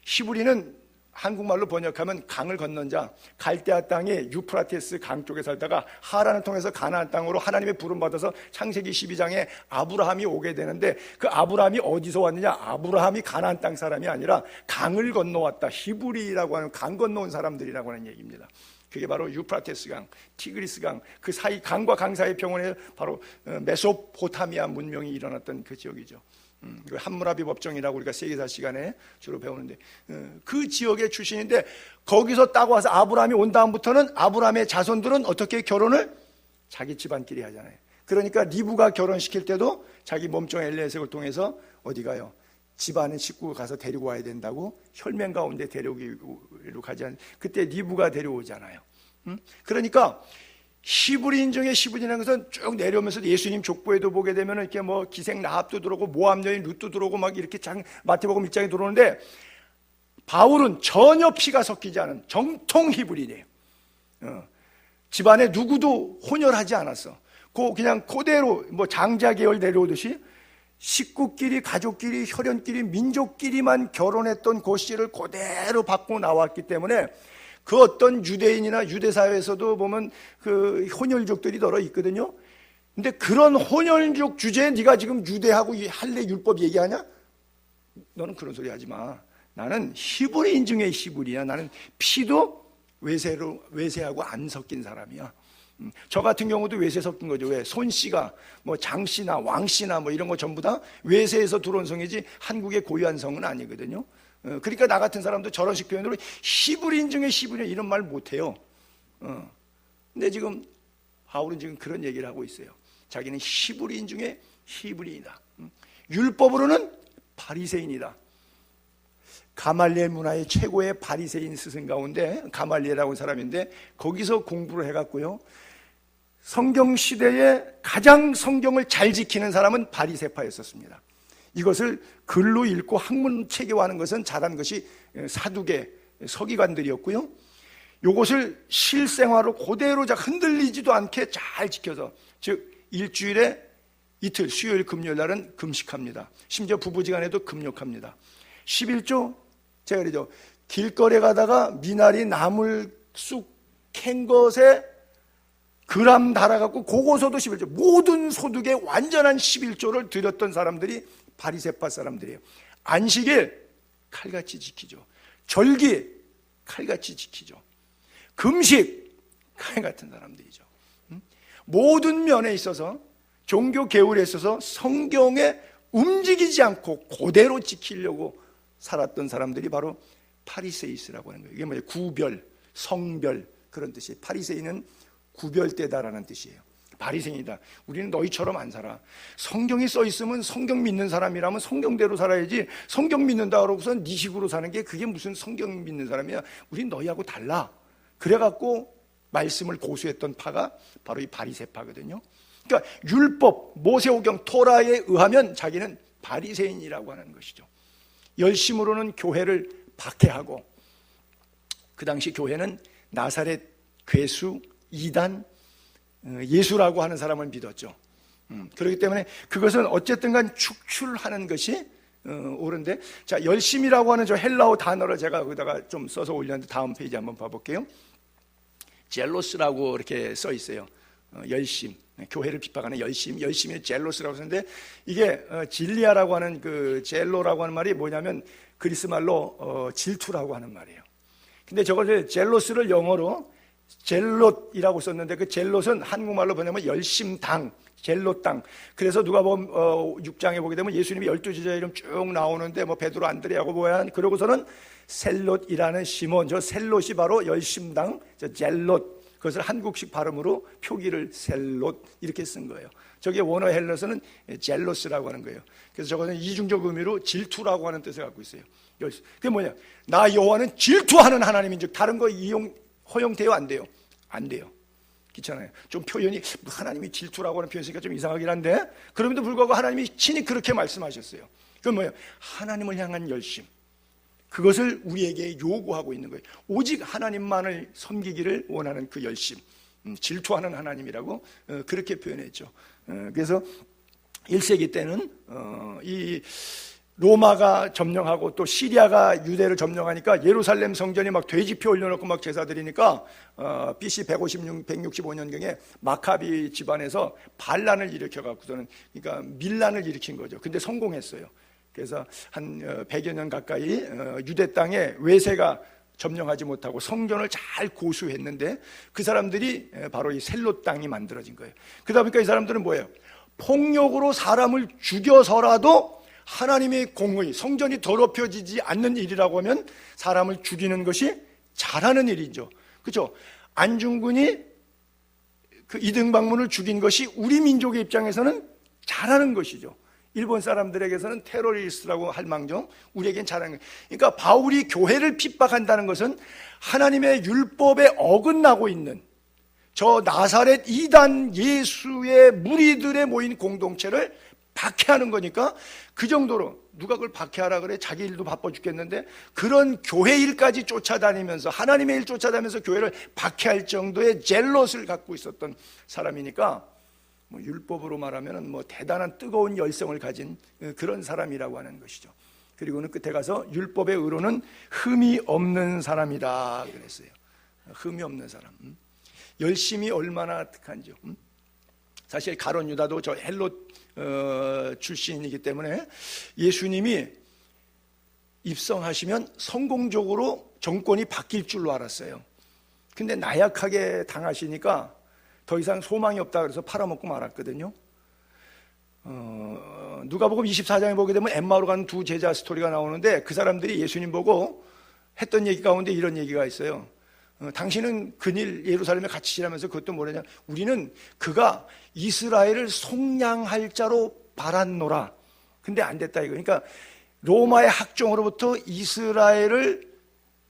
시브리는 한국말로 번역하면 강을 건넌 자, 갈대아 땅의 유프라테스 강 쪽에 살다가 하란을 통해서 가나안 땅으로 하나님의 부름 받아서 창세기 12장에 아브라함이 오게 되는데, 그 아브라함이 어디서 왔느냐? 아브라함이 가나안 땅 사람이 아니라 강을 건너왔다. 히브리라고 하는 강 건너온 사람들이라고 하는 얘기입니다. 그게 바로 유프라테스 강, 티그리스 강, 그 사이, 강과 강 사이 평원에 바로 메소포타미아 문명이 일어났던 그 지역이죠. 함무라비 법정이라고 우리가 세계사 시간에 주로 배우는데, 그 지역의 출신인데, 거기서 따고 와서 아브라함이 온 다음부터는 아브라함의 자손들은 어떻게 결혼을? 자기 집안끼리 하잖아요. 그러니까 리브가 결혼시킬 때도 자기 몸종 엘리에셀을 통해서 어디 가요? 집안의 식구가 가서 데리고 와야 된다고, 혈맹 가운데 데려오기로 가지 않아요. 그때 리브가 데려오잖아요. 그러니까 시브리인 중에 시브리라는 것은 쭉 내려오면서 예수님 족보에도 보게 되면 이렇게 기생 라합도 들어오고 모압 여인 룻도 들어오고 막 이렇게 마태복음 1장에 들어오는데, 바울은 전혀 피가 섞이지 않은 정통 히브리인이에요. 집안에 누구도 혼혈하지 않았어. 그냥 그대로 장자 계열 내려오듯이 식구끼리, 가족끼리, 혈연끼리, 민족끼리만 결혼했던 그 씨를 그대로 받고 나왔기 때문에, 그 어떤 유대인이나 유대사회에서도 보면 그 혼혈족들이 널어 있거든요. 근데 그런 혼혈족 주제에 네가 지금 유대하고 할례 율법 얘기하냐? 너는 그런 소리 하지 마. 나는 히브리인 중에 히브리야. 나는 피도 외세하고 안 섞인 사람이야. 저 같은 경우도 외세 섞인 거죠. 왜? 손씨가 장씨나 왕씨나 이런 거 전부 다 외세에서 들어온 성이지 한국의 고유한 성은 아니거든요. 그러니까 나 같은 사람도 저런 식 표현으로 히브리인 중에 히브리인 이런 말 못해요. 근데 지금 바울은 지금 그런 얘기를 하고 있어요. 자기는 히브리인 중에 히브리인이다. 율법으로는 바리새인이다. 가말리엘 문화의 최고의 바리새인 스승 가운데 가말리엘이라고 하는 사람인데, 거기서 공부를 해갖고요, 성경 시대에 가장 성경을 잘 지키는 사람은 바리새파였었습니다. 이것을 글로 읽고 학문 체계화하는 것은 잘한 것이 사두개 서기관들이었고요, 이것을 실생활로 그대로 흔들리지도 않게 잘 지켜서, 즉 일주일에 이틀, 수요일 금요일 날은 금식합니다. 심지어 부부지간에도 금욕합니다. 11조, 제가 그러죠, 길거리에 가다가 미나리 나물 쑥 캔 것에 그람 달아갖고 그거서도 11조, 모든 소득의 완전한 11조를 드렸던 사람들이 바리새파 사람들이에요. 안식일 칼같이 지키죠. 절기 칼같이 지키죠. 금식 칼 같은 사람들이죠. 모든 면에 있어서, 종교 계율에 있어서 성경에 움직이지 않고 그대로 지키려고 살았던 사람들이 바로 파리세이스라고 하는 거예요. 이게 뭐예요? 구별, 성별, 그런 뜻이에요. 파리세이는 구별되다라는 뜻이에요. 바리새인이다. 우리는 너희처럼 안 살아. 성경이 써 있으면 성경 믿는 사람이라면 성경대로 살아야지, 성경 믿는다 그러고서 네 식으로 사는 게 그게 무슨 성경 믿는 사람이야. 우린 너희하고 달라. 그래갖고 말씀을 고수했던 파가 바로 이 바리새파거든요. 그러니까 율법, 모세오경, 토라에 의하면 자기는 바리새인이라고 하는 것이죠. 열심으로는 교회를 박해하고, 그 당시 교회는 나사렛 괴수, 이단, 예수라고 하는 사람을 믿었죠. 그렇기 때문에 그것은 어쨌든 간 축출하는 것이 옳은데, 자, 열심이라고 하는 저 헬라어 단어를 제가 거기다가 좀 써서 올렸는데 다음 페이지 한번 봐볼게요. 젤로스라고 이렇게 써 있어요. 열심, 교회를 핍박하는 열심이 젤로스라고 쓰는데, 이게 진리아라고 하는 그 젤로라고 하는 말이 뭐냐면 그리스 말로 질투라고 하는 말이에요. 근데 저걸 젤로스를 영어로 젤롯이라고 썼는데, 그 젤롯은 한국말로 뭐냐면 열심당, 젤롯 땅. 그래서 누가복음 6장에 보게 되면 예수님이 12제자 이름 쭉 나오는데, 뭐 베드로, 안드레하고 뭐야, 그러고서는 셀롯이라는 시몬, 저 셀롯이 바로 열심당, 저 젤롯, 그것을 한국식 발음으로 표기를 셀롯 이렇게 쓴 거예요. 저게 원어 헬러서는 젤로스라고 하는 거예요. 그래서 저거는 이중적 의미로 질투라고 하는 뜻을 갖고 있어요. 그게 뭐냐, 나 여호와는 질투하는 하나님인 즉, 다른 거 허용돼요? 안 돼요? 안 돼요. 귀찮아요. 좀 표현이 하나님이 질투라고 하는 표현이 있으니까 좀 이상하긴 한데, 그럼에도 불구하고 하나님이 친히 그렇게 말씀하셨어요. 그건 뭐예요? 하나님을 향한 열심, 그것을 우리에게 요구하고 있는 거예요. 오직 하나님만을 섬기기를 원하는 그 열심, 질투하는 하나님이라고 그렇게 표현했죠. 그래서 1세기 때는 이 로마가 점령하고 또 시리아가 유대를 점령하니까 예루살렘 성전이 막 돼지피 올려놓고 막 제사 드리니까 BC 165년경에 마카비 집안에서 반란을 일으켜갖고서는, 그러니까 밀란을 일으킨 거죠. 근데 성공했어요. 그래서 한 100여 년 가까이 유대 땅에 외세가 점령하지 못하고 성전을 잘 고수했는데, 그 사람들이 바로 이 셀롯 땅이 만들어진 거예요. 그러다 보니까 이 사람들은 뭐예요? 폭력으로 사람을 죽여서라도 하나님의 공의, 성전이 더럽혀지지 않는 일이라고 하면 사람을 죽이는 것이 잘하는 일이죠. 그렇죠? 안중근이 그 이등박문을 죽인 것이 우리 민족의 입장에서는 잘하는 것이죠. 일본 사람들에게서는 테러리스트라고 할 망정 우리에겐 잘하는 거예요. 그러니까 바울이 교회를 핍박한다는 것은 하나님의 율법에 어긋나고 있는 저 나사렛 이단 예수의 무리들의 모인 공동체를 박해하는 거니까, 그 정도로 누가 그걸 박해하라 그래? 자기 일도 바빠 죽겠는데 그런 교회 일까지 쫓아다니면서, 하나님의 일 쫓아다니면서 교회를 박해할 정도의 젤롯을 갖고 있었던 사람이니까, 뭐 율법으로 말하면 뭐 대단한 뜨거운 열성을 가진 그런 사람이라고 하는 것이죠. 그리고는 끝에 가서 율법의 의로는 흠이 없는 사람이다 그랬어요. 흠이 없는 사람. 열심이 얼마나 특한지요. 사실 가룟 유다도 저 헬롯 출신이기 때문에 예수님이 입성하시면 성공적으로 정권이 바뀔 줄로 알았어요. 근데 나약하게 당하시니까 더 이상 소망이 없다 그래서 팔아먹고 말았거든요. 누가복음 24장에 보게 되면 엠마오로 간 두 제자 스토리가 나오는데, 그 사람들이 예수님 보고 했던 얘기 가운데 이런 얘기가 있어요. 당신은 근일 예루살렘에 같이 지나면서 그것도 뭐냐면, 우리는 그가 이스라엘을 속량할 자로 바랐노라. 근데 안 됐다 이거. 그러니까 로마의 학종으로부터 이스라엘을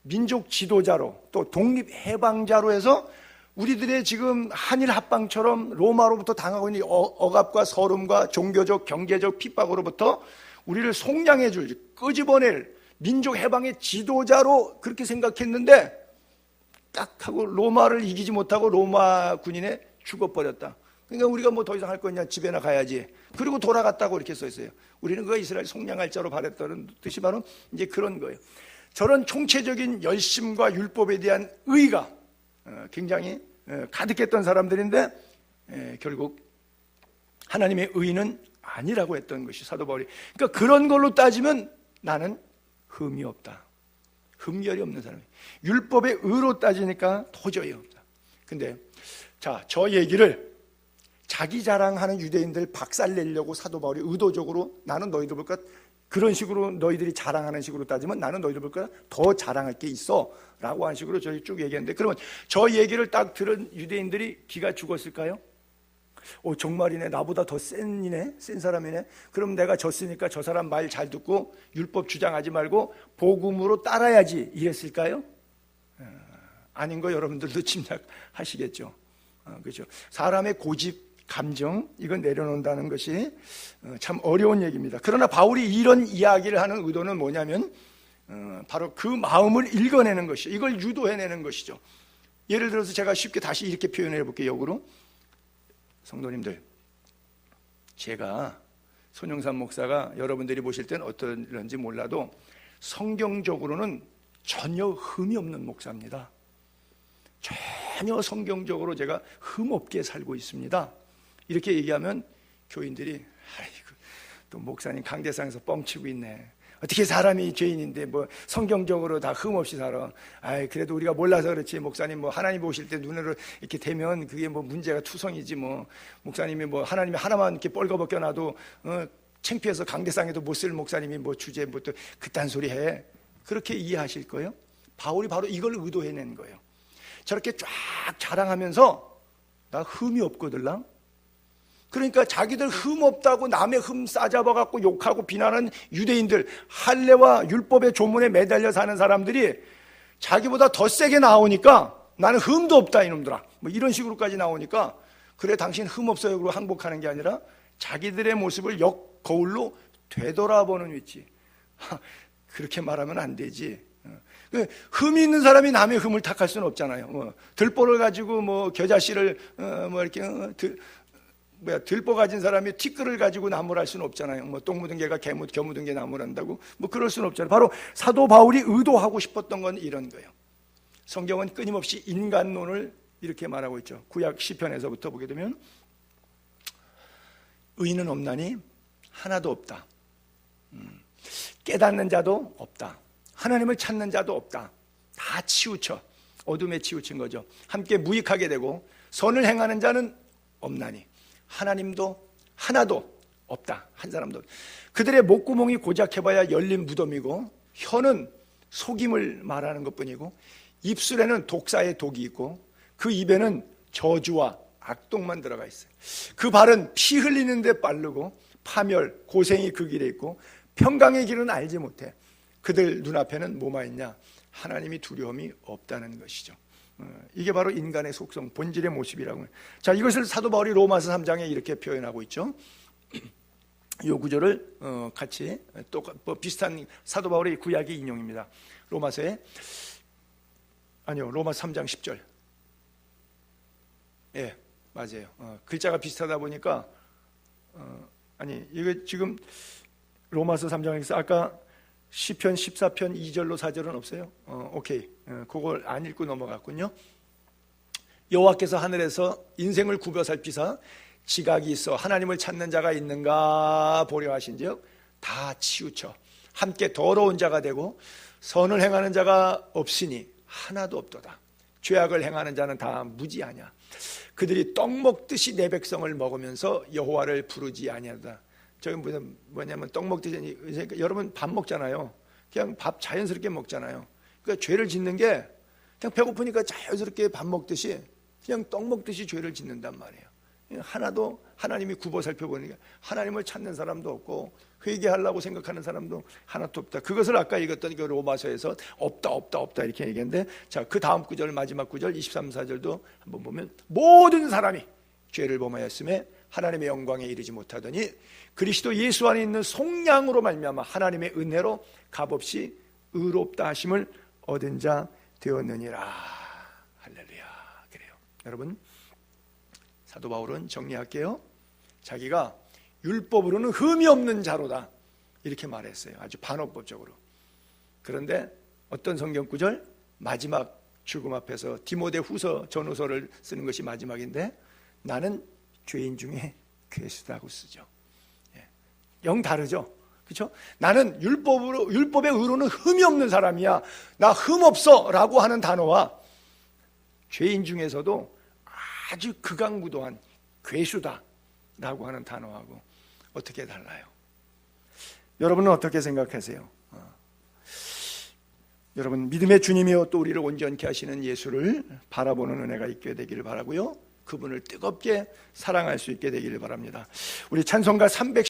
민족 지도자로, 또 독립 해방자로 해서 우리들의 지금 한일 합방처럼 로마로부터 당하고 있는 억압과 서름과 종교적 경제적 핍박으로부터 우리를 속량해 줄, 끄집어낼 민족 해방의 지도자로 그렇게 생각했는데, 딱 하고 로마를 이기지 못하고 로마 군인에 죽어버렸다. 그러니까 우리가 뭐 더 이상 할 거냐, 집에나 가야지. 그리고 돌아갔다고 이렇게 써 있어요. 우리는 그가 이스라엘 속량할 자로 바랬다는 뜻이 바로 이제 그런 거예요. 저런 총체적인 열심과 율법에 대한 의의가 굉장히 가득했던 사람들인데, 결국 하나님의 의의는 아니라고 했던 것이 사도 바울이. 그러니까 그런 걸로 따지면 나는 흠이 없다. 흠결이 없는 사람이. 율법의 의로 따지니까 도저히 없다. 근데 자, 저 얘기를 자기 자랑하는 유대인들 박살내려고 사도 바울이 의도적으로, 나는 너희들 볼까 그런 식으로, 너희들이 자랑하는 식으로 따지면 나는 너희들 볼까 더 자랑할 게 있어 라고 하는 식으로 저희 쭉 얘기했는데, 그러면 저 얘기를 딱 들은 유대인들이 기가 죽었을까요? 정말이네, 나보다 더 센 사람이네. 그럼 내가 졌으니까 저 사람 말 잘 듣고 율법 주장하지 말고 복음으로 따라야지, 이랬을까요? 아닌 거 여러분들도 짐작하시겠죠. 그렇죠. 사람의 고집, 감정, 이건 내려놓는다는 것이 참 어려운 얘기입니다. 그러나 바울이 이런 이야기를 하는 의도는 뭐냐면 바로 그 마음을 읽어내는 것이죠. 이걸 유도해내는 것이죠. 예를 들어서 제가 쉽게 다시 이렇게 표현해 볼게요. 역으로. 성도님들, 제가 손영삼 목사가 여러분들이 보실 때는 어떤지 몰라도 성경적으로는 전혀 흠이 없는 목사입니다. 전혀 성경적으로 제가 흠 없게 살고 있습니다. 이렇게 얘기하면 교인들이 아이고, 또 목사님 강대상에서 뻥치고 있네. 어떻게 사람이 죄인인데 뭐 성경적으로 다 흠 없이 살아. 아이, 그래도 우리가 몰라서 그렇지. 목사님 뭐 하나님 보실 때 눈으로 이렇게 되면 그게 뭐 문제가 투성이지 뭐. 목사님이 뭐 하나님이 하나만 이렇게 뻘거벗겨 놔도 창피해서 강대상에도 못 쓸 목사님이 뭐 주제 뭐 또 그딴 소리 해. 그렇게 이해하실 거예요. 바울이 바로 이걸 의도해낸 거예요. 저렇게 쫙 자랑하면서 나 흠이 없거들랑. 그러니까 자기들 흠 없다고 남의 흠 싸잡아갖고 욕하고 비난하는 유대인들, 할례와 율법의 조문에 매달려 사는 사람들이 자기보다 더 세게 나오니까 나는 흠도 없다 이놈들아, 뭐 이런 식으로까지 나오니까 그래 당신 흠 없어요 그러고 항복하는 게 아니라 자기들의 모습을 역거울로 되돌아보는 위치. 그렇게 말하면 안 되지. 흠이 있는 사람이 남의 흠을 탓할 수는 없잖아요. 뭐 들보를 가지고 뭐 겨자씨를 뭐 이렇게 들보 가진 사람이 티끌을 가지고 나무랄 수는 없잖아요. 뭐 똥 묻은 개가 겨 묻은 개 나무란다고 뭐 그럴 수는 없잖아요. 바로 사도 바울이 의도하고 싶었던 건 이런 거예요. 성경은 끊임없이 인간론을 이렇게 말하고 있죠. 구약 시편에서부터 보게 되면 의인은 없나니 하나도 없다. 깨닫는 자도 없다. 하나님을 찾는 자도 없다. 다 치우쳐 어둠에 치우친 거죠. 함께 무익하게 되고 선을 행하는 자는 없나니 하나님도 하나도 없다. 한 사람도. 그들의 목구멍이 고작해봐야 열린 무덤이고 혀는 속임을 말하는 것뿐이고 입술에는 독사의 독이 있고 그 입에는 저주와 악독만 들어가 있어요. 그 발은 피 흘리는 데 빠르고 파멸, 고생이 그 길에 있고 평강의 길은 알지 못해. 그들 눈앞에는 뭐가 있냐? 하나님이 두려움이 없다는 것이죠. 이게 바로 인간의 속성, 본질의 모습이라고. 자, 이것을 사도 바울이 로마서 3장에 이렇게 표현하고 있죠. 이 구절을 같이 또 비슷한 사도 바울의 구약의 인용입니다. 로마서 3장 10절. 예, 맞아요. 글자가 비슷하다 보니까 이거 지금 로마서 3장에서 아까 시편 14편 2절로 4절은 없어요? 오케이. 그걸 안 읽고 넘어갔군요. 여호와께서 하늘에서 인생을 굽어 살피사 지각이 있어 하나님을 찾는 자가 있는가 보려 하신즉 다 치우쳐 함께 더러운 자가 되고 선을 행하는 자가 없으니 하나도 없도다. 죄악을 행하는 자는 다 무지하냐. 그들이 떡 먹듯이 내 백성을 먹으면서 여호와를 부르지 아니하다. 저기 뭐냐면 떡 먹듯이, 여러분 밥 먹잖아요. 그냥 밥 자연스럽게 먹잖아요. 그러니까 죄를 짓는 게 그냥 배고프니까 자연스럽게 밥 먹듯이 그냥 떡 먹듯이 죄를 짓는단 말이에요. 하나도 하나님이 굽어 살펴보니까 하나님을 찾는 사람도 없고 회개하려고 생각하는 사람도 하나도 없다. 그것을 아까 읽었던 그 로마서에서 없다 이렇게 얘기했는데, 자, 그 다음 구절, 마지막 구절 23, 4절도 한번 보면 모든 사람이 죄를 범하였음에 하나님의 영광에 이르지 못하더니 그리스도 예수 안에 있는 속량으로 말미암아 하나님의 은혜로 값없이 의롭다 하심을 얻은 자 되었느니라. 할렐루야. 그래요. 여러분, 사도 바울은 정리할게요. 자기가 율법으로는 흠이 없는 자로다 이렇게 말했어요. 아주 반어법적으로. 그런데 어떤 성경 구절? 마지막 죽음 앞에서 디모데후서 전후서를 쓰는 것이 마지막인데 나는 죄인 중에 괴수다고 쓰죠. 영 다르죠. 그렇죠? 나는 율법의 의로는 흠이 없는 사람이야. 나 흠 없어 라고 하는 단어와 죄인 중에서도 아주 극악무도한 괴수다 라고 하는 단어하고 어떻게 달라요? 여러분은 어떻게 생각하세요? 여러분, 믿음의 주님이여 또 우리를 온전케 하시는 예수를 바라보는 은혜가 있게 되기를 바라고요. 그분을 뜨겁게 사랑할 수 있게 되기를 바랍니다. 우리 찬송가